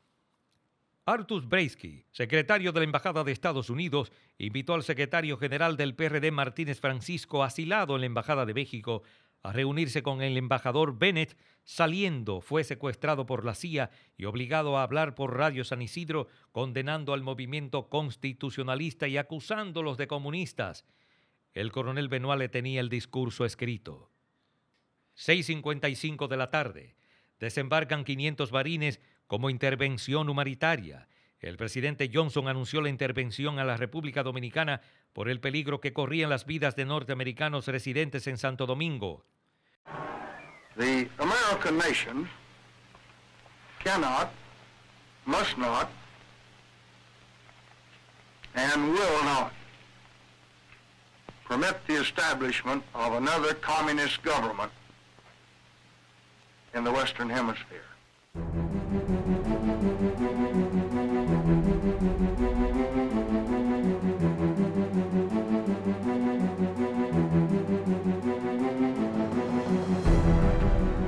Artus Breisky, secretario de la Embajada de Estados Unidos, invitó al secretario general del PRD Martínez Francisco, asilado en la Embajada de México, a reunirse con el embajador Bennett. Saliendo, fue secuestrado por la CIA y obligado a hablar por Radio San Isidro, condenando al movimiento constitucionalista y acusándolos de comunistas. El coronel Benoit le tenía el discurso escrito. 6:55 de la tarde. Desembarcan 500 marines como intervención humanitaria. El presidente Johnson anunció la intervención a la República Dominicana por el peligro que corrían las vidas de norteamericanos residentes en Santo Domingo. The American nation cannot, must not, and will not permit the establishment of another communist government in the Western Hemisphere.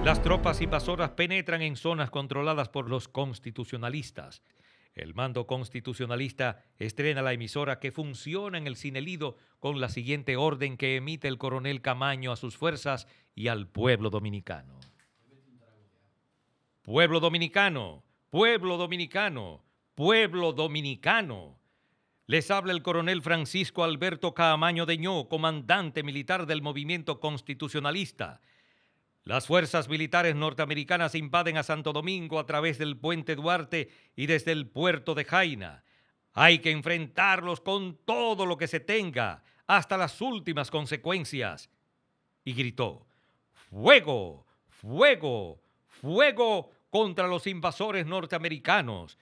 Las tropas invasoras penetran en zonas controladas por los constitucionalistas. El mando constitucionalista estrena la emisora que funciona en el Cine Lido con la siguiente orden que emite el coronel Camaño a sus fuerzas y al pueblo dominicano. Pueblo dominicano, pueblo dominicano, pueblo dominicano. Les habla el coronel Francisco Alberto Caamaño Deñó, comandante militar del movimiento constitucionalista. Las fuerzas militares norteamericanas invaden a Santo Domingo a través del Puente Duarte y desde el puerto de Jaina. Hay que enfrentarlos con todo lo que se tenga, hasta las últimas consecuencias. Y gritó: ¡fuego, fuego, fuego contra los invasores norteamericanos!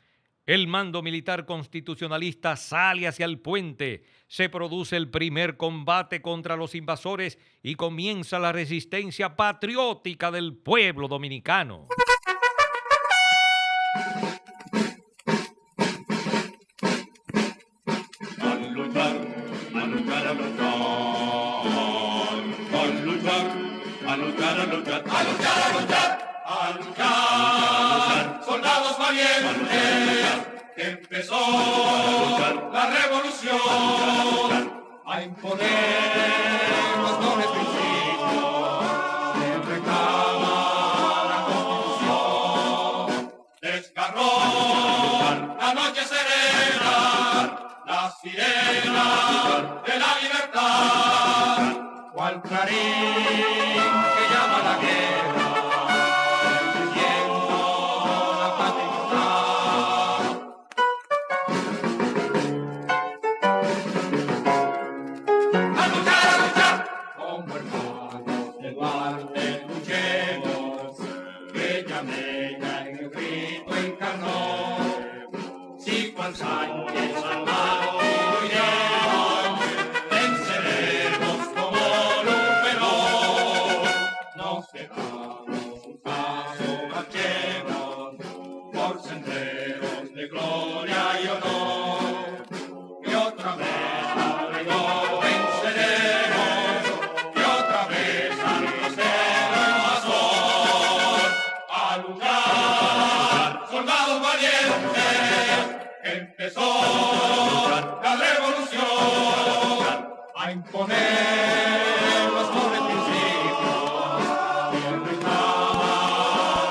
El mando militar constitucionalista sale hacia el puente, se produce el primer combate contra los invasores y comienza la resistencia patriótica del pueblo dominicano. A luchar, a luchar, a luchar, a luchar. A luchar, a luchar, a luchar, a luchar, a luchar, soldados valientes, que empezó la revolución, a imponer los nobles principios que reclama la Constitución. Desgarró la noche serena, la sirena de la libertad, cual clarín que llama a la guerra, defendiendo la patria inmortal. A luchar, como hermanos de Duarte, luchemos, bella Mella en el grito encarnó, si Juan Sánchez Armado huyeron, venceremos como Luperón. No cedamos un paso, marchemos por senderos de gloria y honor, y otra vez al traidor venceremos, y otra vez al grosero invasor. A luchar, soldados valientes, empezó la revolución, a imponer los nobles principios que reclama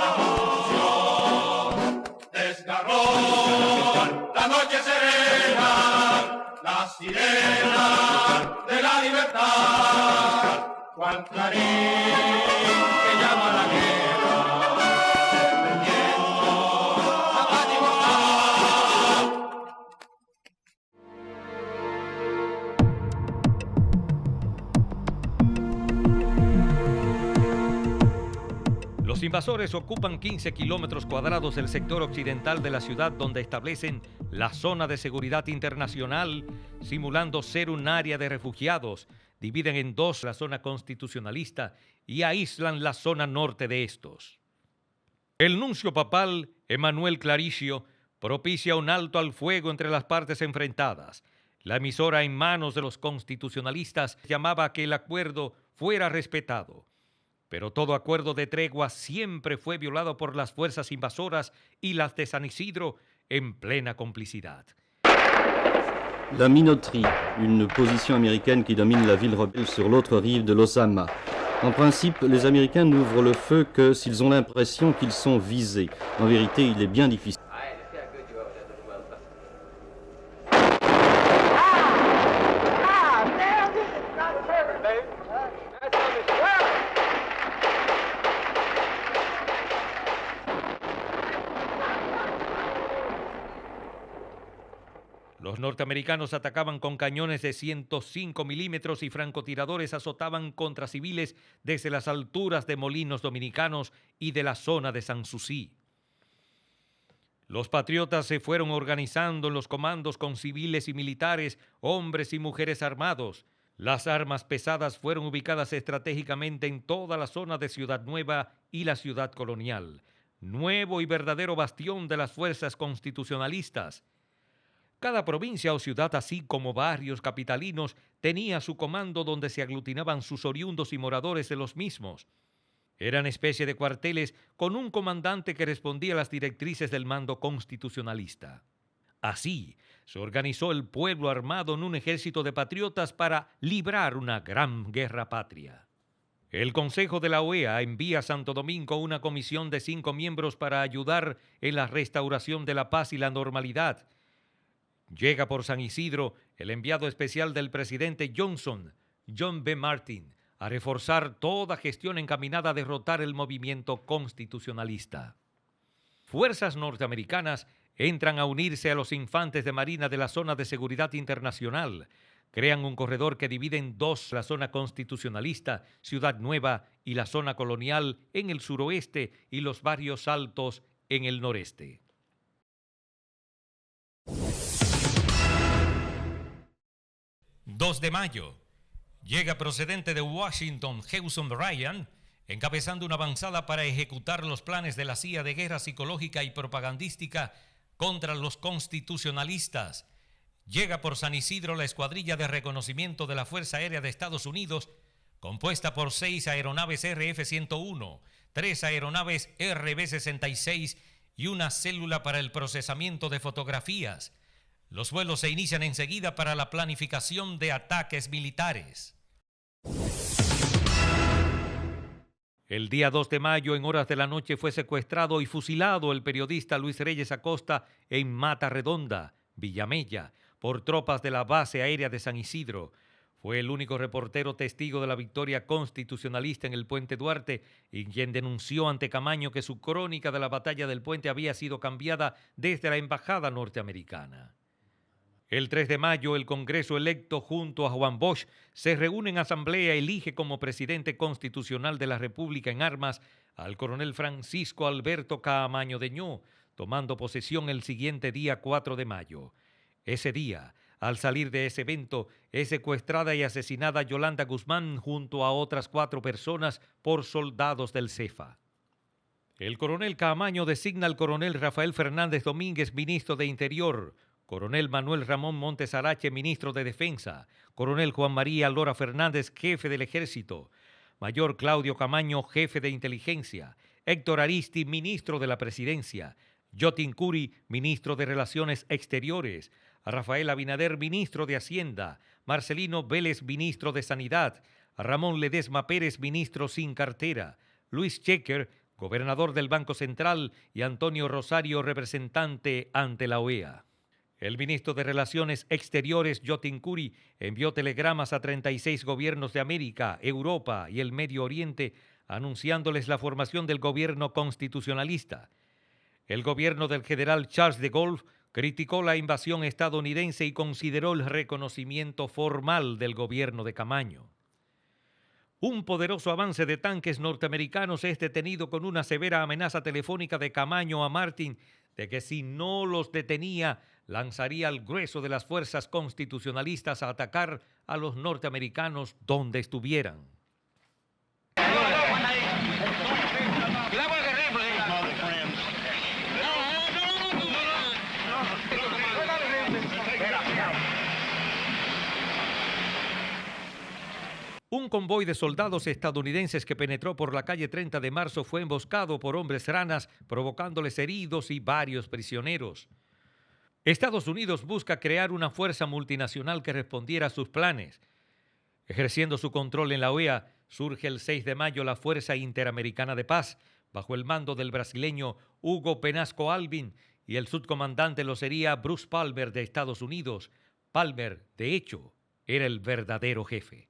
la Constitución. Desgarró la noche serena, la sirena de la libertad, cual clarín que llama a la guerra, defendiendo la patria inmortal. Los invasores ocupan 15 kilómetros cuadrados del sector occidental de la ciudad, donde establecen la zona de seguridad internacional, simulando ser un área de refugiados. Dividen en dos la zona constitucionalista y aíslan la zona norte de estos. El nuncio papal, Emanuel Claricio, propicia un alto al fuego entre las partes enfrentadas. La emisora en manos de los constitucionalistas llamaba a que el acuerdo fuera respetado. Pero todo acuerdo de tregua siempre fue violado por las fuerzas invasoras y las de San Isidro en plena complicidad. La minoterie, une position américaine qui domine la ville rebelle sur l'autre rive de l'Osama. En principe, les Américains n'ouvrent le feu que s'ils ont l'impression qu'ils sont visés. En vérité, il est bien difficile. Los norteamericanos atacaban con cañones de 105 milímetros y francotiradores azotaban contra civiles desde las alturas de Molinos Dominicanos y de la zona de Sanssouci. Los patriotas se fueron organizando en los comandos con civiles y militares, hombres y mujeres armados. Las armas pesadas fueron ubicadas estratégicamente en toda la zona de Ciudad Nueva y la ciudad colonial, nuevo y verdadero bastión de las fuerzas constitucionalistas. Cada provincia o ciudad, así como barrios capitalinos, tenía su comando donde se aglutinaban sus oriundos y moradores de los mismos. Eran especie de cuarteles con un comandante que respondía a las directrices del mando constitucionalista. Así se organizó el pueblo armado en un ejército de patriotas para librar una gran guerra patria. El Consejo de la OEA envía a Santo Domingo una comisión de 5 miembros para ayudar en la restauración de la paz y la normalidad. Llega por San Isidro el enviado especial del presidente Johnson, John B. Martin, a reforzar toda gestión encaminada a derrotar el movimiento constitucionalista. Fuerzas norteamericanas entran a unirse a los infantes de marina de la zona de seguridad internacional. Crean un corredor que divide en dos la zona constitucionalista, Ciudad Nueva, y la zona colonial en el suroeste y los barrios altos en el noreste. 2 de mayo. Llega procedente de Washington Hewson Ryan, encabezando una avanzada para ejecutar los planes de la CIA de guerra psicológica y propagandística contra los constitucionalistas. Llega por San Isidro la escuadrilla de reconocimiento de la Fuerza Aérea de Estados Unidos compuesta por 6 aeronaves RF-101, 3 aeronaves RB-66 y una célula para el procesamiento de fotografías. Los vuelos se inician enseguida para la planificación de ataques militares. El día 2 de mayo, en horas de la noche, fue secuestrado y fusilado el periodista Luis Reyes Acosta en Mata Redonda, Villamella, por tropas de la base aérea de San Isidro. Fue el único reportero testigo de la victoria constitucionalista en el Puente Duarte y quien denunció ante Camaño que su crónica de la batalla del puente había sido cambiada desde la embajada norteamericana. El 3 de mayo, el Congreso electo junto a Juan Bosch se reúne en asamblea, elige como presidente constitucional de la República en armas al coronel Francisco Alberto Caamaño Deñó, tomando posesión el siguiente día 4 de mayo. Ese día, al salir de ese evento, es secuestrada y asesinada Yolanda Guzmán junto a otras 4 personas por soldados del CEFA. El coronel Caamaño designa al coronel Rafael Fernández Domínguez, ministro de Interior, coronel Manuel Ramón Montes Arache, ministro de Defensa, coronel Juan María Lora Fernández, jefe del Ejército, mayor Claudio Camaño, jefe de Inteligencia, Héctor Aristi, ministro de la Presidencia, Yotin Curi, ministro de Relaciones Exteriores, Rafael Abinader, ministro de Hacienda, Marcelino Vélez, ministro de Sanidad, Ramón Ledesma Pérez, ministro sin cartera, Luis Checker, gobernador del Banco Central, y Antonio Rosario, representante ante la OEA. El ministro de Relaciones Exteriores, Yotin Curi, envió telegramas a 36 gobiernos de América, Europa y el Medio Oriente, anunciándoles la formación del gobierno constitucionalista. El gobierno del general Charles de Gaulle criticó la invasión estadounidense y consideró el reconocimiento formal del gobierno de Camaño. Un poderoso avance de tanques norteamericanos es detenido con una severa amenaza telefónica de Camaño a Martin de que si no los detenía, lanzaría al grueso de las fuerzas constitucionalistas a atacar a los norteamericanos donde estuvieran. Un convoy de soldados estadounidenses que penetró por la calle 30 de marzo fue emboscado por hombres ranas, provocándoles heridos y varios prisioneros. Estados Unidos busca crear una fuerza multinacional que respondiera a sus planes. Ejerciendo su control en la OEA, surge el 6 de mayo la Fuerza Interamericana de Paz, bajo el mando del brasileño Hugo Penasco Alvin, y el subcomandante lo sería Bruce Palmer de Estados Unidos. Palmer, de hecho, era el verdadero jefe.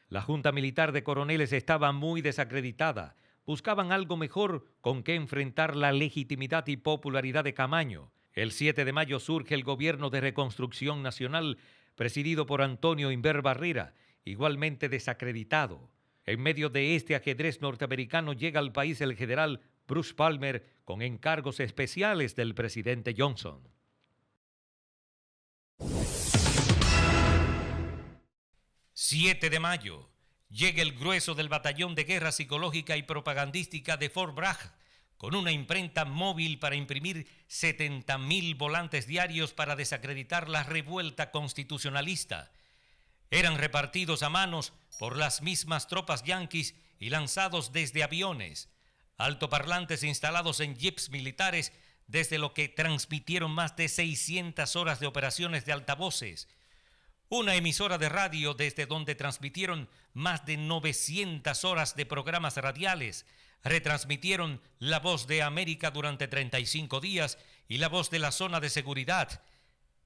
La Junta Militar de Coroneles estaba muy desacreditada. Buscaban algo mejor con que enfrentar la legitimidad y popularidad de Camaño. El 7 de mayo surge el Gobierno de Reconstrucción Nacional, presidido por Antonio Inver Barrera, igualmente desacreditado. En medio de este ajedrez norteamericano llega al país el general Bruce Palmer con encargos especiales del presidente Johnson. 7 de mayo, llega el grueso del Batallón de Guerra Psicológica y Propagandística de Fort Bragg, con una imprenta móvil para imprimir 70,000 volantes diarios para desacreditar la revuelta constitucionalista. Eran repartidos a manos por las mismas tropas yanquis y lanzados desde aviones, altoparlantes instalados en jeeps militares, desde lo que transmitieron más de 600 horas de operaciones de altavoces, una emisora de radio desde donde transmitieron más de 900 horas de programas radiales, retransmitieron La Voz de América durante 35 días y La Voz de la Zona de Seguridad.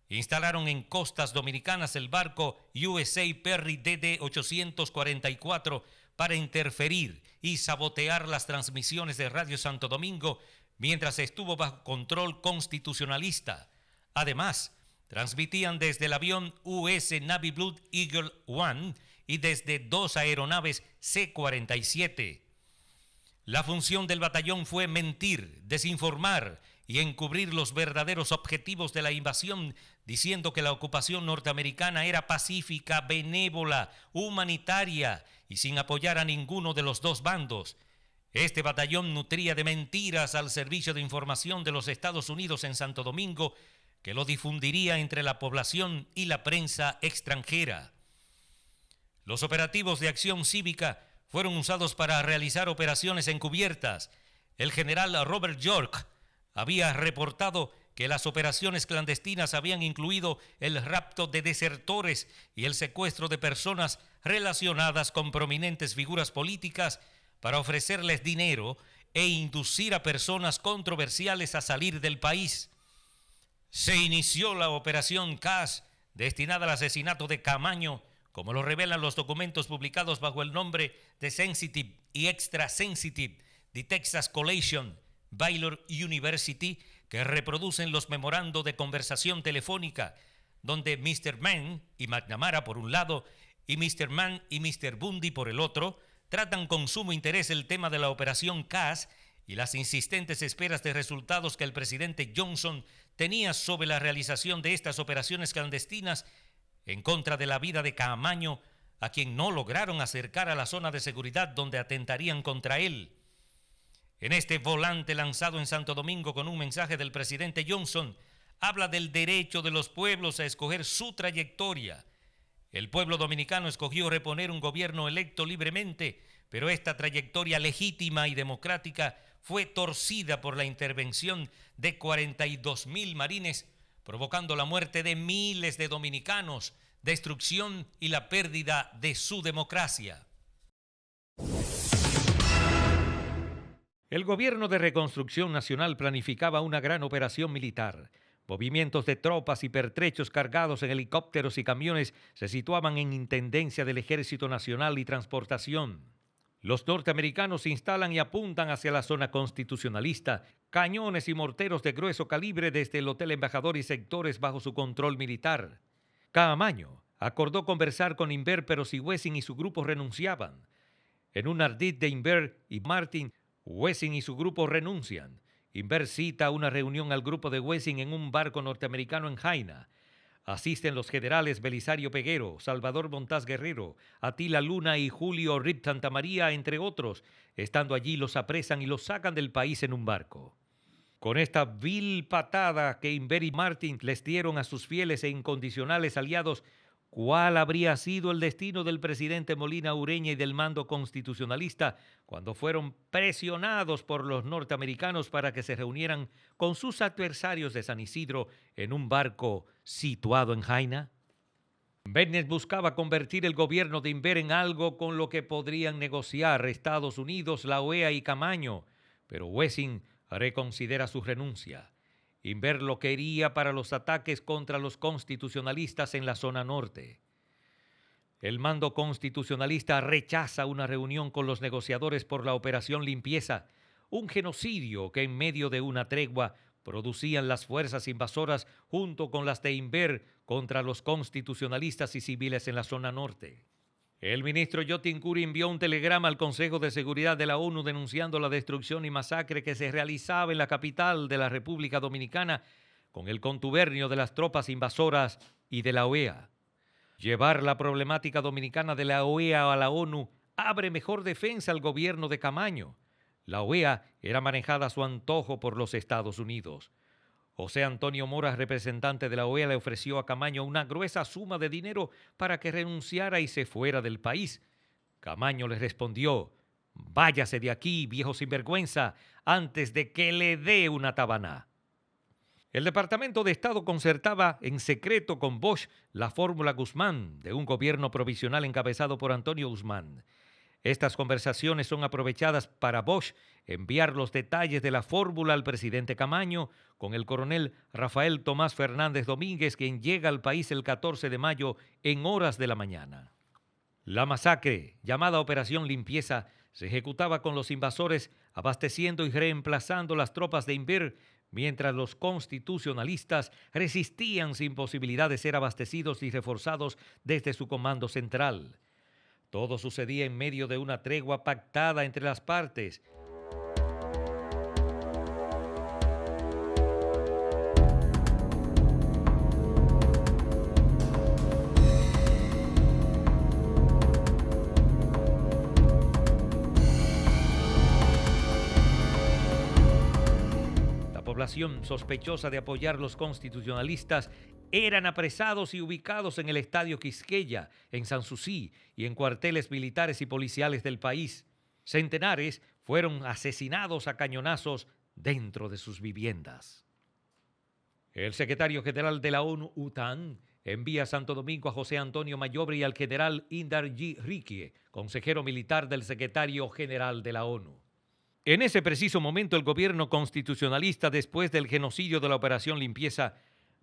Instalaron en costas dominicanas el barco USA Perry DD-844 para interferir y sabotear las transmisiones de Radio Santo Domingo mientras estuvo bajo control constitucionalista. Además, transmitían desde el avión US Navy Blue Eagle I y desde 2 aeronaves C-47. La función del batallón fue mentir, desinformar y encubrir los verdaderos objetivos de la invasión, diciendo que la ocupación norteamericana era pacífica, benévola, humanitaria y sin apoyar a ninguno de los dos bandos. Este batallón nutría de mentiras al Servicio de Información de los Estados Unidos en Santo Domingo, que lo difundiría entre la población y la prensa extranjera. Los operativos de acción cívica fueron usados para realizar operaciones encubiertas. El general Robert York había reportado que las operaciones clandestinas habían incluido el rapto de desertores y el secuestro de personas relacionadas con prominentes figuras políticas para ofrecerles dinero e inducir a personas controversiales a salir del país. Se inició la operación Cass, destinada al asesinato de Camaño, como lo revelan los documentos publicados bajo el nombre de Sensitive y Extra Sensitive de Texas Collation, Baylor University, que reproducen los memorandos de conversación telefónica, donde Mr. Mann y McNamara por un lado y Mr. Mann y Mr. Bundy por el otro, tratan con sumo interés el tema de la operación Cass y las insistentes esperas de resultados que el presidente Johnson tenía sobre la realización de estas operaciones clandestinas en contra de la vida de Camaño, a quien no lograron acercar a la zona de seguridad donde atentarían contra él. En este volante lanzado en Santo Domingo con un mensaje del presidente Johnson, habla del derecho de los pueblos a escoger su trayectoria. El pueblo dominicano escogió reponer un gobierno electo libremente, pero esta trayectoria legítima y democrática fue torcida por la intervención de 42,000 marines, provocando la muerte de miles de dominicanos, destrucción y la pérdida de su democracia. El gobierno de Reconstrucción Nacional planificaba una gran operación militar. Movimientos de tropas y pertrechos cargados en helicópteros y camiones se situaban en intendencia del Ejército Nacional y Transportación. Los norteamericanos se instalan y apuntan hacia la zona constitucionalista, cañones y morteros de grueso calibre desde el Hotel Embajador y sectores bajo su control militar. Camaño acordó conversar con Inver, pero si Wessing y su grupo renunciaban. En un ardid de Inver y Martin, Wessing y su grupo renuncian. Inver cita una reunión al grupo de Wessing en un barco norteamericano en Jaina. Asisten los generales Belisario Peguero, Salvador Montaz Guerrero, Atila Luna y Julio Rip Santamaría, entre otros. Estando allí los apresan y los sacan del país en un barco. Con esta vil patada que Inver y Martin les dieron a sus fieles e incondicionales aliados, ¿cuál habría sido el destino del presidente Molina Ureña y del mando constitucionalista cuando fueron presionados por los norteamericanos para que se reunieran con sus adversarios de San Isidro en un barco situado en Jaina? Bennett buscaba convertir el gobierno de Inver en algo con lo que podrían negociar Estados Unidos, la OEA y Camaño, pero Wessing reconsidera su renuncia. Inver lo quería para los ataques contra los constitucionalistas en la zona norte. El mando constitucionalista rechaza una reunión con los negociadores por la Operación Limpieza, un genocidio que en medio de una tregua producían las fuerzas invasoras junto con las de Inver contra los constitucionalistas y civiles en la zona norte. El ministro Yotin Curi envió un telegrama al Consejo de Seguridad de la ONU denunciando la destrucción y masacre que se realizaba en la capital de la República Dominicana con el contubernio de las tropas invasoras y de la OEA. Llevar la problemática dominicana de la OEA a la ONU abre mejor defensa al gobierno de Camaño. La OEA era manejada a su antojo por los Estados Unidos. José Antonio Mora, representante de la OEA, le ofreció a Camaño una gruesa suma de dinero para que renunciara y se fuera del país. Camaño le respondió: «Váyase de aquí, viejo sinvergüenza, antes de que le dé una tabaná». El Departamento de Estado concertaba en secreto con Bosch la fórmula Guzmán de un gobierno provisional encabezado por Antonio Guzmán. Estas conversaciones son aprovechadas para Bosch enviar los detalles de la fórmula al presidente Camaño con el coronel Rafael Tomás Fernández Domínguez, quien llega al país el 14 de mayo en horas de la mañana. La masacre, llamada Operación Limpieza, se ejecutaba con los invasores abasteciendo y reemplazando las tropas de Inver, mientras los constitucionalistas resistían sin posibilidad de ser abastecidos y reforzados desde su comando central. Todo sucedía en medio de una tregua pactada entre las partes. La población, sospechosa de apoyar los constitucionalistas, eran apresados y ubicados en el Estadio Quisqueya, en Sanssouci y en cuarteles militares y policiales del país. Centenares fueron asesinados a cañonazos dentro de sus viviendas. El secretario general de la ONU, U Thant, envía a Santo Domingo a José Antonio Mayobre y al general Indar G. Rikie, consejero militar del secretario general de la ONU. En ese preciso momento, el gobierno constitucionalista, después del genocidio de la Operación Limpieza,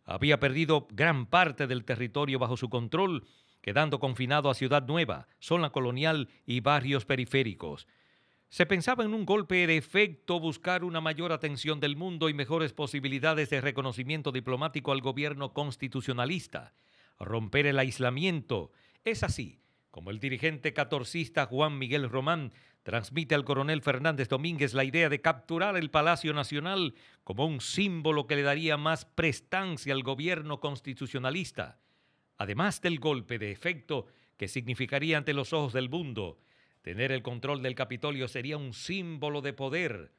había perdido gran parte del territorio bajo su control, quedando confinado a Ciudad Nueva, zona colonial y barrios periféricos. Se pensaba en un golpe de efecto buscar una mayor atención del mundo y mejores posibilidades de reconocimiento diplomático al gobierno constitucionalista, romper el aislamiento. Es así como el dirigente catorcista Juan Miguel Román transmite al coronel Fernández Domínguez la idea de capturar el Palacio Nacional como un símbolo que le daría más prestancia al gobierno constitucionalista, además del golpe de efecto que significaría ante los ojos del mundo. Tener el control del Capitolio sería un símbolo de poder.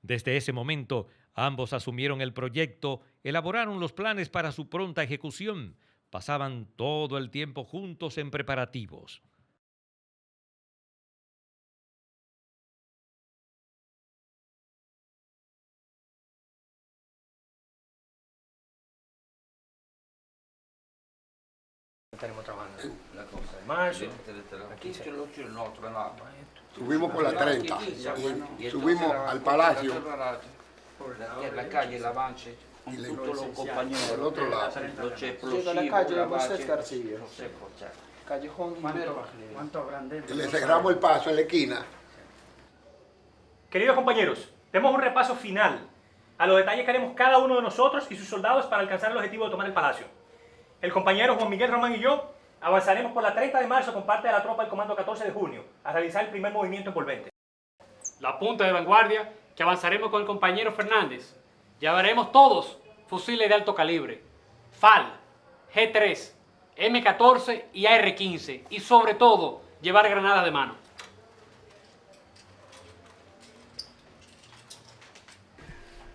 Desde ese momento, ambos asumieron el proyecto, elaboraron los planes para su pronta ejecución, pasaban todo el tiempo juntos en preparativos. Estaremos trabajando la cosa de marzo. Aquí Subimos por la 30 y subimos al Palacio la calle, el avance, y le todos los compañeros al otro lado. los Llega explosivos, la calle la Moisés base, García, no sé por qué. Callejón Ibero. Y le cerramos el paso en la esquina. Queridos compañeros, demos un repaso final a los detalles que haremos cada uno de nosotros y sus soldados para alcanzar el objetivo de tomar el palacio. El compañero Juan Miguel Román y yo avanzaremos por la 30 de marzo con parte de la tropa del Comando 14 de junio a realizar el primer movimiento envolvente. La punta de vanguardia, que avanzaremos con el compañero Fernández. Llevaremos todos fusiles de alto calibre, FAL, G3, M14 y AR-15 y sobre todo llevar granadas de mano.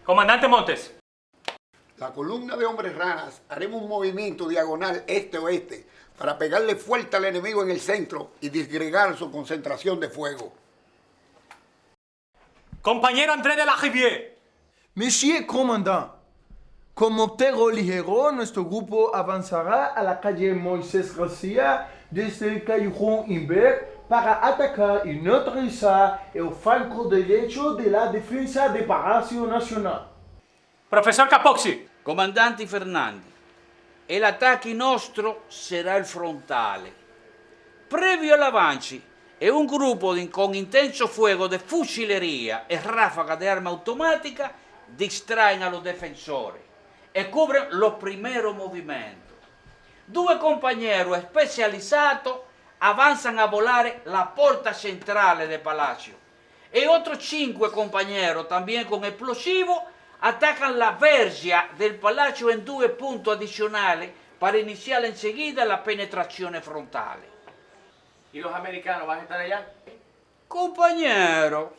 Comandante Montes. La columna de hombres ranas haremos un movimiento diagonal este-oeste para pegarle fuerte al enemigo en el centro y disgregar su concentración de fuego. Compañero André de la Rivière. Monsieur Commandant, como Terro ligero, nuestro grupo avanzará a la calle Moisés García desde el Callejón Inver para atacar y neutralizar el flanco derecho de la defensa del Palacio Nacional. Profesor Capozzi. Comandante Fernández, el attacco nostro sarà il frontale. Previo all'avanci è un gruppo con intenso fuego de fusilería e ráfaga de arma automática distraen a los defensores e cubren los primeros movimientos. Due compañeros especializados avanzan a volare la porta centrale del palacio e otros 5 compañeros también con explosivos atacan la verja del palacio en 2 puntos adicionales para iniciar enseguida la penetrazione frontale. ¿Y los americanos van a estar allá? Compañero,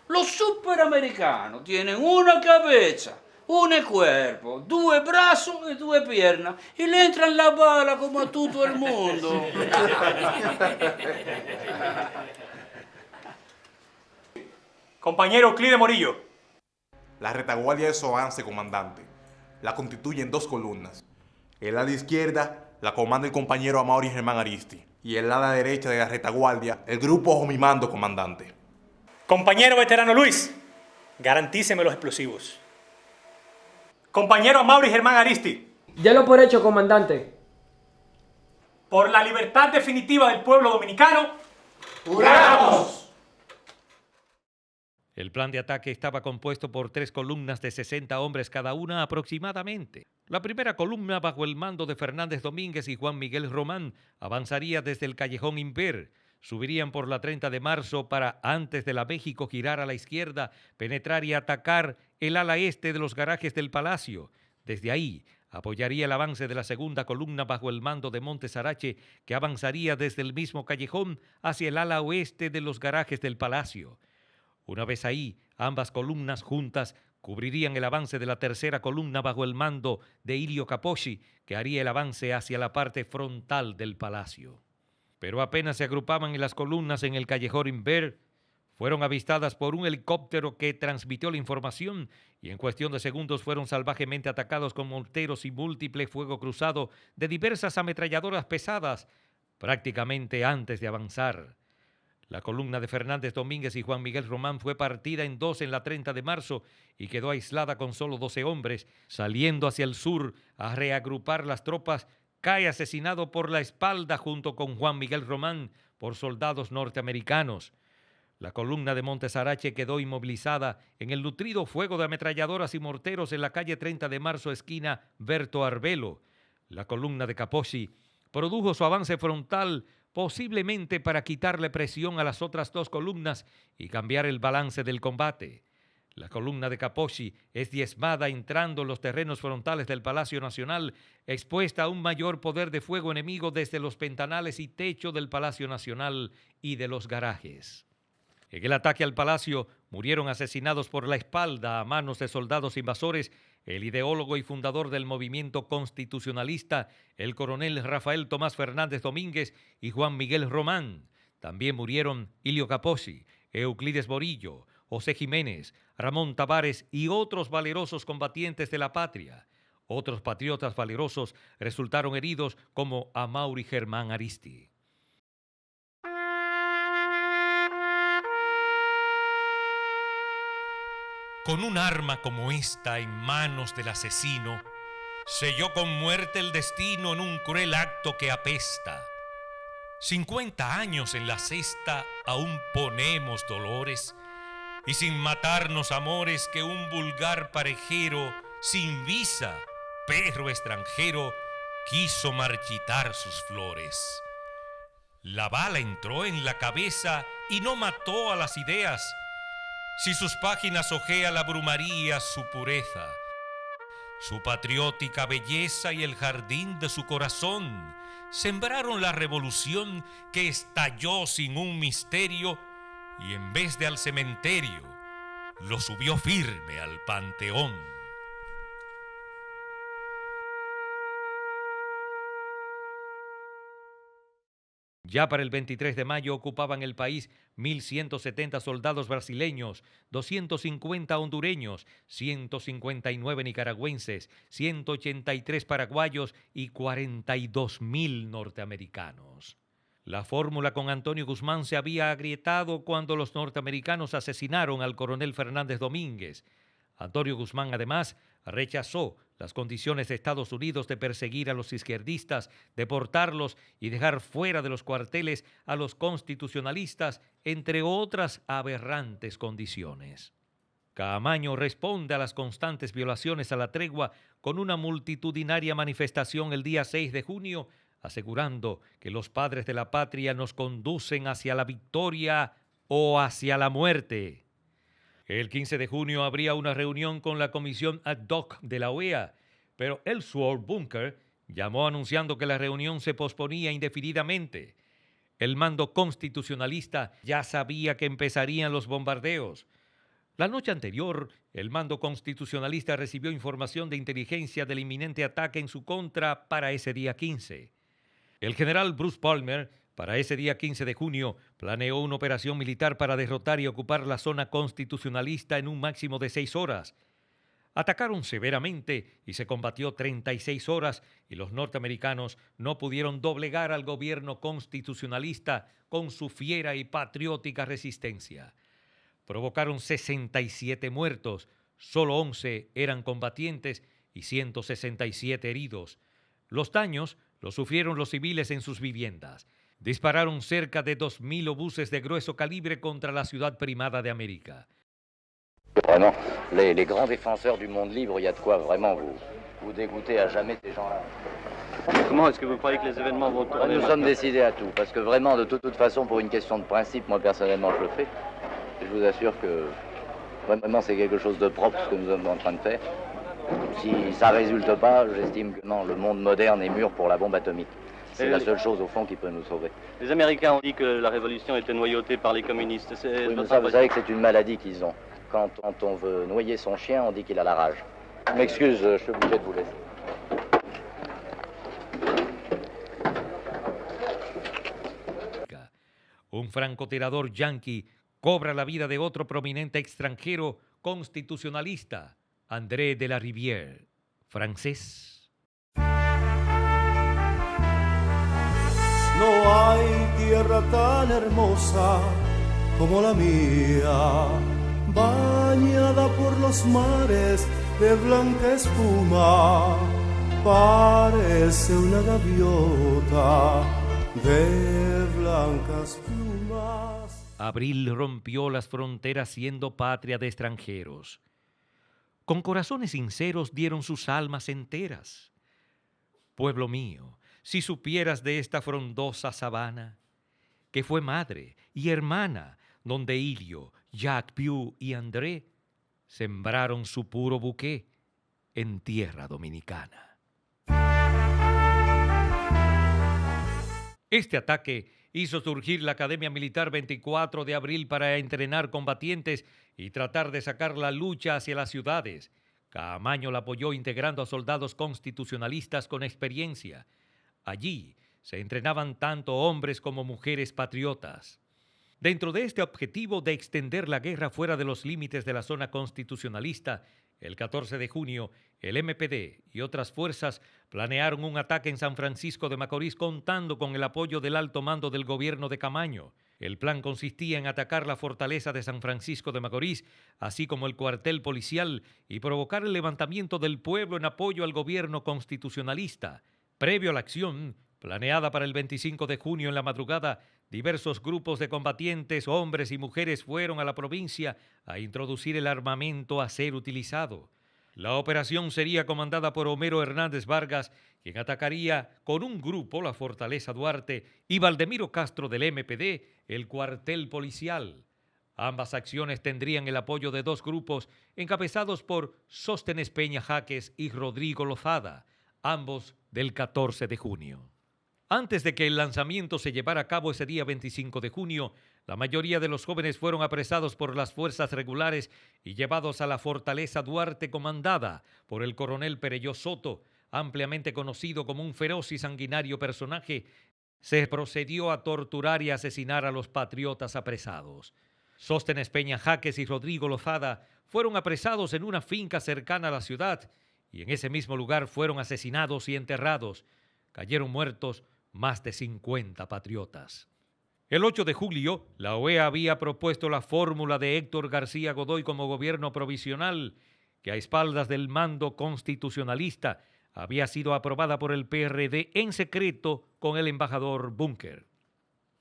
los superamericanos tienen una cabeza, un cuerpo, 2 brazos y 2 piernas y le entran la bala como a todo el mundo. Compañero Euclide Morillo. La retaguardia de su avance, comandante, la constituyen 2 columnas. El ala izquierda la comanda el compañero Amaury Germán Aristi y el ala derecha de la retaguardia el grupo bajo mi mando, comandante. Compañero veterano Luis, garantíceme los explosivos. Compañero Amaury Germán Aristi. Ya lo por hecho, comandante. Por la libertad definitiva del pueblo dominicano. ¡Juramos! El plan de ataque estaba compuesto por 3 columnas de 60 hombres cada una aproximadamente. La primera columna, bajo el mando de Fernández Domínguez y Juan Miguel Román, avanzaría desde el Callejón Inver. Subirían por la 30 de marzo para, antes de la México, girar a la izquierda, penetrar y atacar el ala este de los garajes del Palacio. Desde ahí, apoyaría el avance de la segunda columna bajo el mando de Montes Arache, que avanzaría desde el mismo callejón hacia el ala oeste de los garajes del Palacio. Una vez ahí, ambas columnas juntas cubrirían el avance de la tercera columna bajo el mando de Ilio Capocci, que haría el avance hacia la parte frontal del palacio. Pero apenas se agrupaban en las columnas en el callejón Imbert, fueron avistadas por un helicóptero que transmitió la información y en cuestión de segundos fueron salvajemente atacados con morteros y múltiple fuego cruzado de diversas ametralladoras pesadas, prácticamente antes de avanzar. La columna de Fernández Domínguez y Juan Miguel Román fue partida en dos en la 30 de marzo y quedó aislada con solo 12 hombres. Saliendo hacia el sur a reagrupar las tropas, cae asesinado por la espalda junto con Juan Miguel Román por soldados norteamericanos. La columna de Montes Arache quedó inmovilizada en el nutrido fuego de ametralladoras y morteros en la calle 30 de marzo, esquina Berto Arbelo. La columna de Capocci produjo su avance frontal posiblemente para quitarle presión a las otras dos columnas y cambiar el balance del combate. La columna de Capocci es diezmada entrando en los terrenos frontales del Palacio Nacional, expuesta a un mayor poder de fuego enemigo desde los ventanales y techo del Palacio Nacional y de los garajes. En el ataque al palacio murieron asesinados por la espalda a manos de soldados invasores el ideólogo y fundador del movimiento constitucionalista, el coronel Rafael Tomás Fernández Domínguez y Juan Miguel Román. También murieron Ilio Capocci, Euclides Morillo, José Jiménez, Ramón Tavares y otros valerosos combatientes de la patria. Otros patriotas valerosos resultaron heridos como Amaury Germán Aristi. Con un arma como esta en manos del asesino, selló con muerte el destino en un cruel acto que apesta. 50 años en la cesta aún ponemos dolores, y sin matarnos amores que un vulgar parejero, sin visa, perro extranjero, quiso marchitar sus flores. La bala entró en la cabeza y no mató a las ideas. Si sus páginas ojea la brumaría su pureza, su patriótica belleza y el jardín de su corazón sembraron la revolución que estalló sin un misterio y en vez de al cementerio lo subió firme al panteón. Ya para el 23 de mayo ocupaban el país 1.170 soldados brasileños, 250 hondureños, 159 nicaragüenses, 183 paraguayos y 42.000 norteamericanos. La fórmula con Antonio Guzmán se había agrietado cuando los norteamericanos asesinaron al coronel Fernández Domínguez. Antonio Guzmán, además, rechazó las condiciones de Estados Unidos de perseguir a los izquierdistas, deportarlos y dejar fuera de los cuarteles a los constitucionalistas, entre otras aberrantes condiciones. Caamaño responde a las constantes violaciones a la tregua con una multitudinaria manifestación el día 6 de junio, asegurando que los padres de la patria nos conducen hacia la victoria o hacia la muerte. El 15 de junio habría una reunión con la comisión ad hoc de la OEA, pero Ellsworth Bunker llamó anunciando que la reunión se posponía indefinidamente. El mando constitucionalista ya sabía que empezarían los bombardeos. La noche anterior, el mando constitucionalista recibió información de inteligencia del inminente ataque en su contra para ese día 15. El general Bruce Palmer, para ese día 15 de junio, planeó una operación militar para derrotar y ocupar la zona constitucionalista en un máximo de 6 horas. Atacaron severamente y se combatió 36 horas y los norteamericanos no pudieron doblegar al gobierno constitucionalista con su fiera y patriótica resistencia. Provocaron 67 muertos, solo 11 eran combatientes y 167 heridos. Los daños los sufrieron los civiles en sus viviendas. Dispararon cerca de 2.000 obuses de grueso calibre contra la ciudad primada de América. Vraiment, les grands défenseurs du monde libre, il y a de quoi vraiment vous dégoûter à jamais de ces gens-là. Comment est-ce que vous croyez que les événements vont tourner? Nous sommes décidés à tout, parce que vraiment, de toute façon, pour une question de principe, moi personnellement, je le fais. Et je vous assure que vraiment, c'est quelque chose de propre ce que nous sommes en train de faire. Si ça résulte pas, j'estime que non, le monde moderne est mûr pour la bombe atomique. C'est la seule chose, au fond, qui peut nous sauver. Les Américains ont dit que la révolution était noyautée par les communistes. Oui, mais ça, vous savez que c'est une maladie qu'ils ont. Quand on veut noyer son chien, on dit qu'il a la rage. Je m'excuse, je suis obligé de vous laisser. Un francotirador yanqui cobra la vida de otro prominente extranjero constitucionalista, André de la Rivière, francés. No hay tierra tan hermosa como la mía, bañada por los mares de blanca espuma, parece una gaviota de blancas plumas. Abril rompió las fronteras siendo patria de extranjeros. Con corazones sinceros dieron sus almas enteras. Pueblo mío, si supieras de esta frondosa sabana, que fue madre y hermana, donde Ilio, Jacques Piu y André sembraron su puro buqué en tierra dominicana. Este ataque hizo surgir la Academia Militar 24 de abril para entrenar combatientes y tratar de sacar la lucha hacia las ciudades. Caamaño la apoyó integrando a soldados constitucionalistas con experiencia. Allí se entrenaban tanto hombres como mujeres patriotas. Dentro de este objetivo de extender la guerra fuera de los límites de la zona constitucionalista, el 14 de junio, el MPD y otras fuerzas planearon un ataque en San Francisco de Macorís contando con el apoyo del alto mando del gobierno de Caamaño. El plan consistía en atacar la fortaleza de San Francisco de Macorís, así como el cuartel policial, y provocar el levantamiento del pueblo en apoyo al gobierno constitucionalista. Previo a la acción, planeada para el 25 de junio en la madrugada, diversos grupos de combatientes, hombres y mujeres, fueron a la provincia a introducir el armamento a ser utilizado. La operación sería comandada por Homero Hernández Vargas, quien atacaría con un grupo la Fortaleza Duarte, y Valdemiro Castro del MPD, el cuartel policial. Ambas acciones tendrían el apoyo de dos grupos encabezados por Sóstenes Peña Jaques y Rodrigo Lozada, ambos del 14 de junio. Antes de que el lanzamiento se llevara a cabo ese día 25 de junio, la mayoría de los jóvenes fueron apresados por las fuerzas regulares y llevados a la Fortaleza Duarte comandada por el coronel Perelló Soto, ampliamente conocido como un feroz y sanguinario personaje. Se procedió a torturar y asesinar a los patriotas apresados. Sóstenes Peña Jaques y Rodrigo Lozada fueron apresados en una finca cercana a la ciudad y en ese mismo lugar fueron asesinados y enterrados. Cayeron muertos más de 50 patriotas. El 8 de julio, la OEA había propuesto la fórmula de Héctor García Godoy como gobierno provisional, que a espaldas del mando constitucionalista había sido aprobada por el PRD en secreto con el embajador Bunker.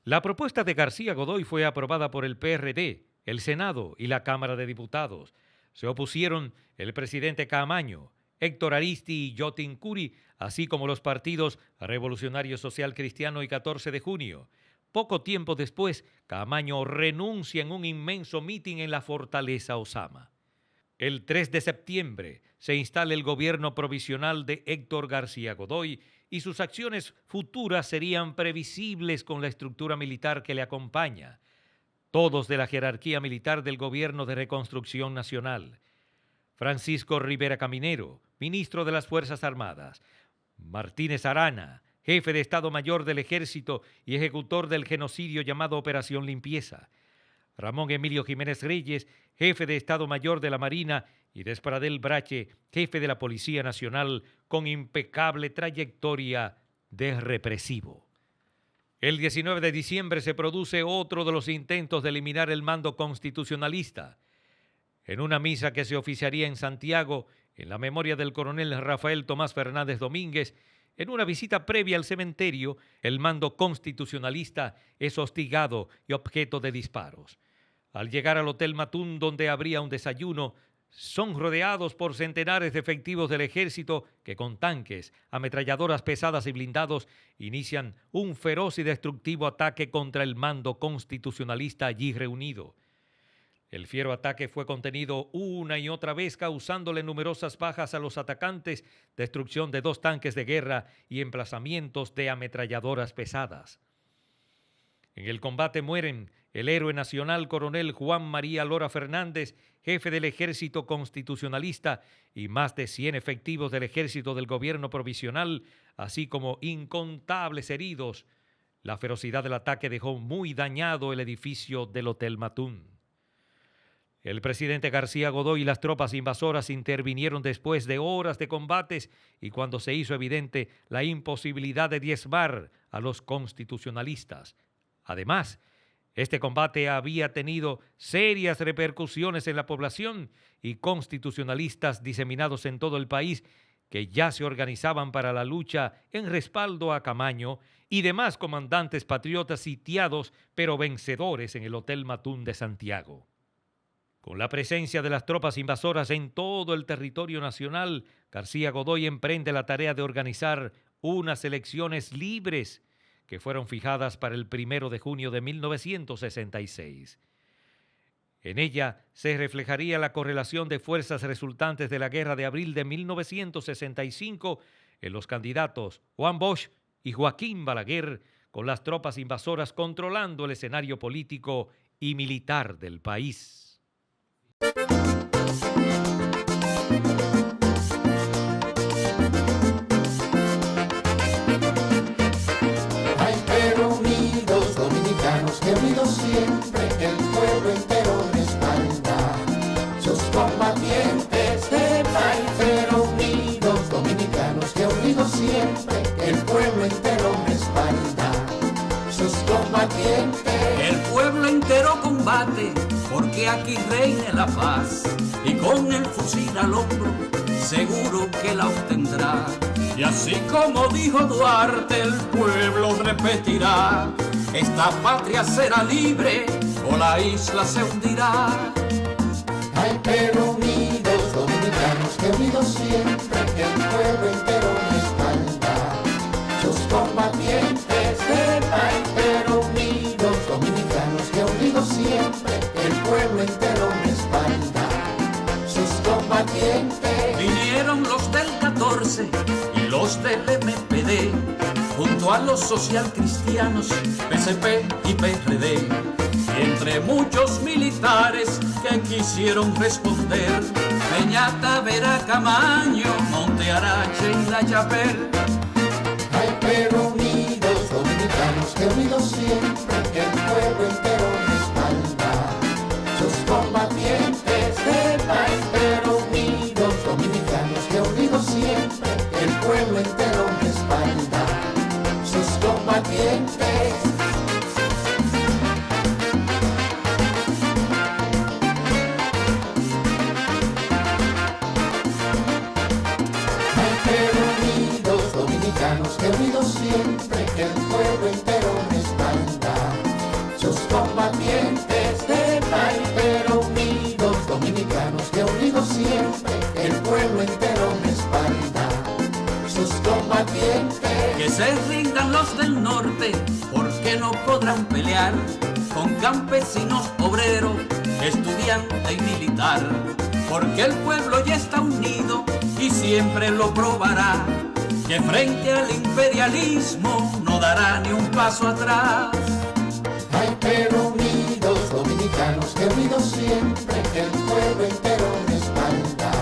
La propuesta de García Godoy fue aprobada por el PRD, el Senado y la Cámara de Diputados. Se opusieron el presidente Caamaño, Héctor Aristi y Yotin Curi, así como los partidos Revolucionario Social Cristiano y 14 de junio. Poco tiempo después, Caamaño renuncia en un inmenso mitin en la Fortaleza Osama. El 3 de septiembre se instala el gobierno provisional de Héctor García Godoy y sus acciones futuras serían previsibles con la estructura militar que le acompaña. Todos de la jerarquía militar del Gobierno de Reconstrucción Nacional. Francisco Rivera Caminero, ministro de las Fuerzas Armadas. Martínez Arana, jefe de Estado Mayor del Ejército y ejecutor del genocidio llamado Operación Limpieza. Ramón Emilio Jiménez Reyes, jefe de Estado Mayor de la Marina, y Despradel Brache, jefe de la Policía Nacional, con impecable trayectoria de represivo. El 19 de diciembre se produce otro de los intentos de eliminar el mando constitucionalista. En una misa que se oficiaría en Santiago, en la memoria del coronel Rafael Tomás Fernández Domínguez, en una visita previa al cementerio, el mando constitucionalista es hostigado y objeto de disparos. Al llegar al Hotel Matún, donde habría un desayuno, son rodeados por centenares de efectivos del ejército que con tanques, ametralladoras pesadas y blindados inician un feroz y destructivo ataque contra el mando constitucionalista allí reunido. El fiero ataque fue contenido una y otra vez, causándole numerosas bajas a los atacantes, destrucción de 2 tanques de guerra y emplazamientos de ametralladoras pesadas. En el combate mueren el héroe nacional coronel Juan María Lora Fernández, jefe del Ejército Constitucionalista, y más de 100 efectivos del Ejército del Gobierno Provisional, así como incontables heridos. La ferocidad del ataque dejó muy dañado el edificio del Hotel Matún. El presidente García Godoy y las tropas invasoras intervinieron después de horas de combates y cuando se hizo evidente la imposibilidad de diezmar a los constitucionalistas. Además, este combate había tenido serias repercusiones en la población y constitucionalistas diseminados en todo el país que ya se organizaban para la lucha en respaldo a Camaño y demás comandantes patriotas sitiados pero vencedores en el Hotel Matún de Santiago. Con la presencia de las tropas invasoras en todo el territorio nacional, García Godoy emprende la tarea de organizar unas elecciones libres que fueron fijadas para el 1 de junio de 1966. En ella se reflejaría la correlación de fuerzas resultantes de la Guerra de Abril de 1965 en los candidatos Juan Bosch y Joaquín Balaguer, con las tropas invasoras controlando el escenario político y militar del país. Ay, pero unidos dominicanos, que unidos siempre, que el pueblo entero respalda sus combatientes de país. Pero unidos dominicanos, que unidos siempre, que el pueblo entero respalda sus combatientes. El pueblo entero combate porque aquí reine la paz y con el fusil al hombro seguro que la obtendrá. Y así como dijo Duarte, el pueblo repetirá: esta patria será libre o la isla se hundirá. Ay, pero unidos dominicanos, que unidos siempre, que el pueblo entero respalda sus combatientes de país. Pero unidos dominicanos, que unidos siempre, el pueblo entero respalda sus combatientes. Vinieron los del 14 y los del MPD, junto a los socialcristianos, PCP y PRD, y entre muchos militares que quisieron responder, Peñata, Vera, Camaño, Monte Arache y La Chapel. Ay, pero unidos dominicanos, que unidos siempre, que el pueblo entero respalda sus combatientes de país. Pero unidos dominicanos, que unidos siempre, el pueblo entero respalda sus combatientes. Ay, pero unidos dominicanos, que unidos siempre, que el pueblo entero respalda sus combatientes de país. Pero unidos dominicanos, que unidos siempre, el pueblo entero respalda sus combatientes. Que se rindan los del norte, porque no podrán pelear con campesinos, obreros, estudiante y militar. Porque el pueblo ya está unido y siempre lo probará, que frente al imperialismo no dará ni un paso atrás. Ay, pero unidos dominicanos, que unidos siempre, que el pueblo entero respalda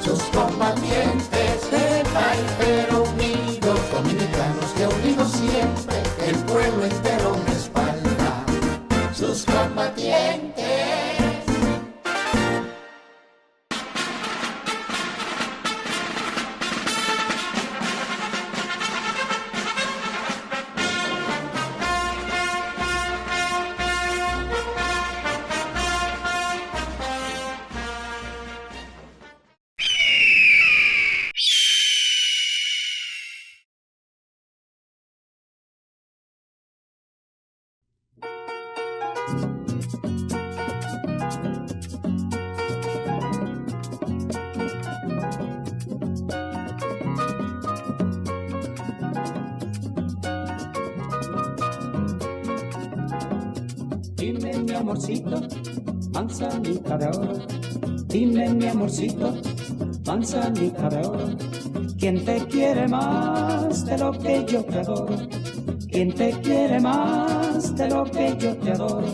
sus combatientes de país. Pero unidos dominicanos, que unidos siempre, el pueblo entero respalda sus combatientes. Dime mi amorcito, manzanita de oro. Dime mi amorcito, manzanita de oro. ¿Quién te quiere más de lo que yo te adoro? ¿Quién te quiere más de lo que yo te adoro?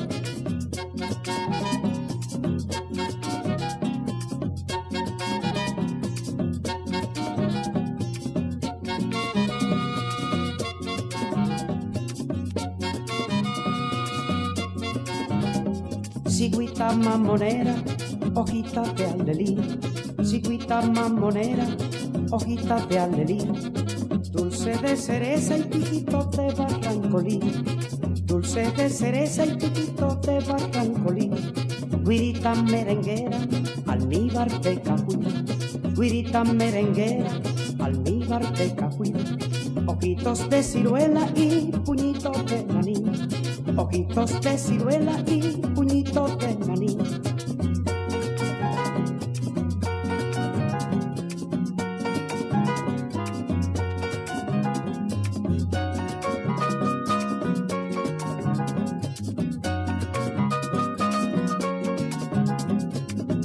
Cigüita mamonera, hojitas de alelí. Cigüita mamonera, hojitas de alelí. Dulce de cereza y piquito de barrancolí. Dulce de cereza y piquito de barrancolí. Guirita merenguera, almíbar de cajuí. Guirita merenguera, almíbar de cajuí. Ojitos de ciruela y puñitos de maní. Ojitos de ciruela y puñitos de maní.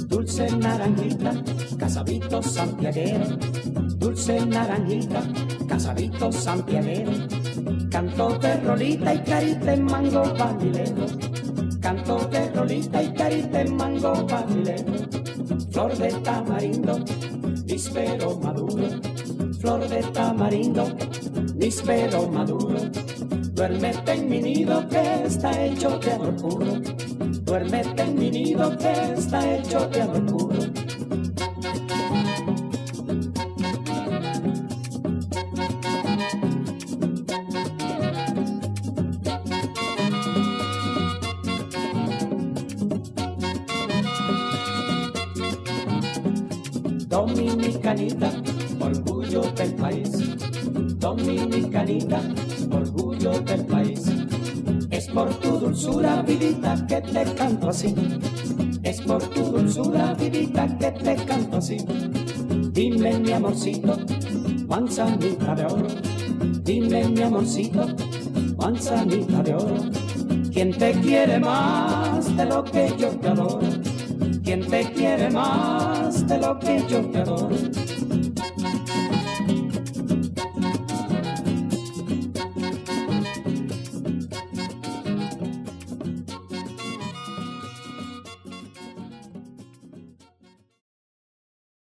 Dulce naranjita, casabito santiaguero. Dulce naranjita, casabito santiaguero. Canto de rolita y carita en mango vanilero. Canto de rolita y carita en mango vanilero. Flor de tamarindo, níspero maduro. Flor de tamarindo, níspero maduro. Duérmete en mi nido que está hecho de amor puro. Duérmete en mi nido que está hecho de amor puro. Dominicanita, orgullo del país. Dominicanita, orgullo del país. Es por tu dulzura, vidita, que te canto así. Es por tu dulzura, vidita, que te canto así. Dime mi amorcito, manzanita de oro. Dime mi amorcito, manzanita de oro. ¿Quién te quiere más de lo que yo te adoro? ¿Quién te quiere más de lo que yo te adoro?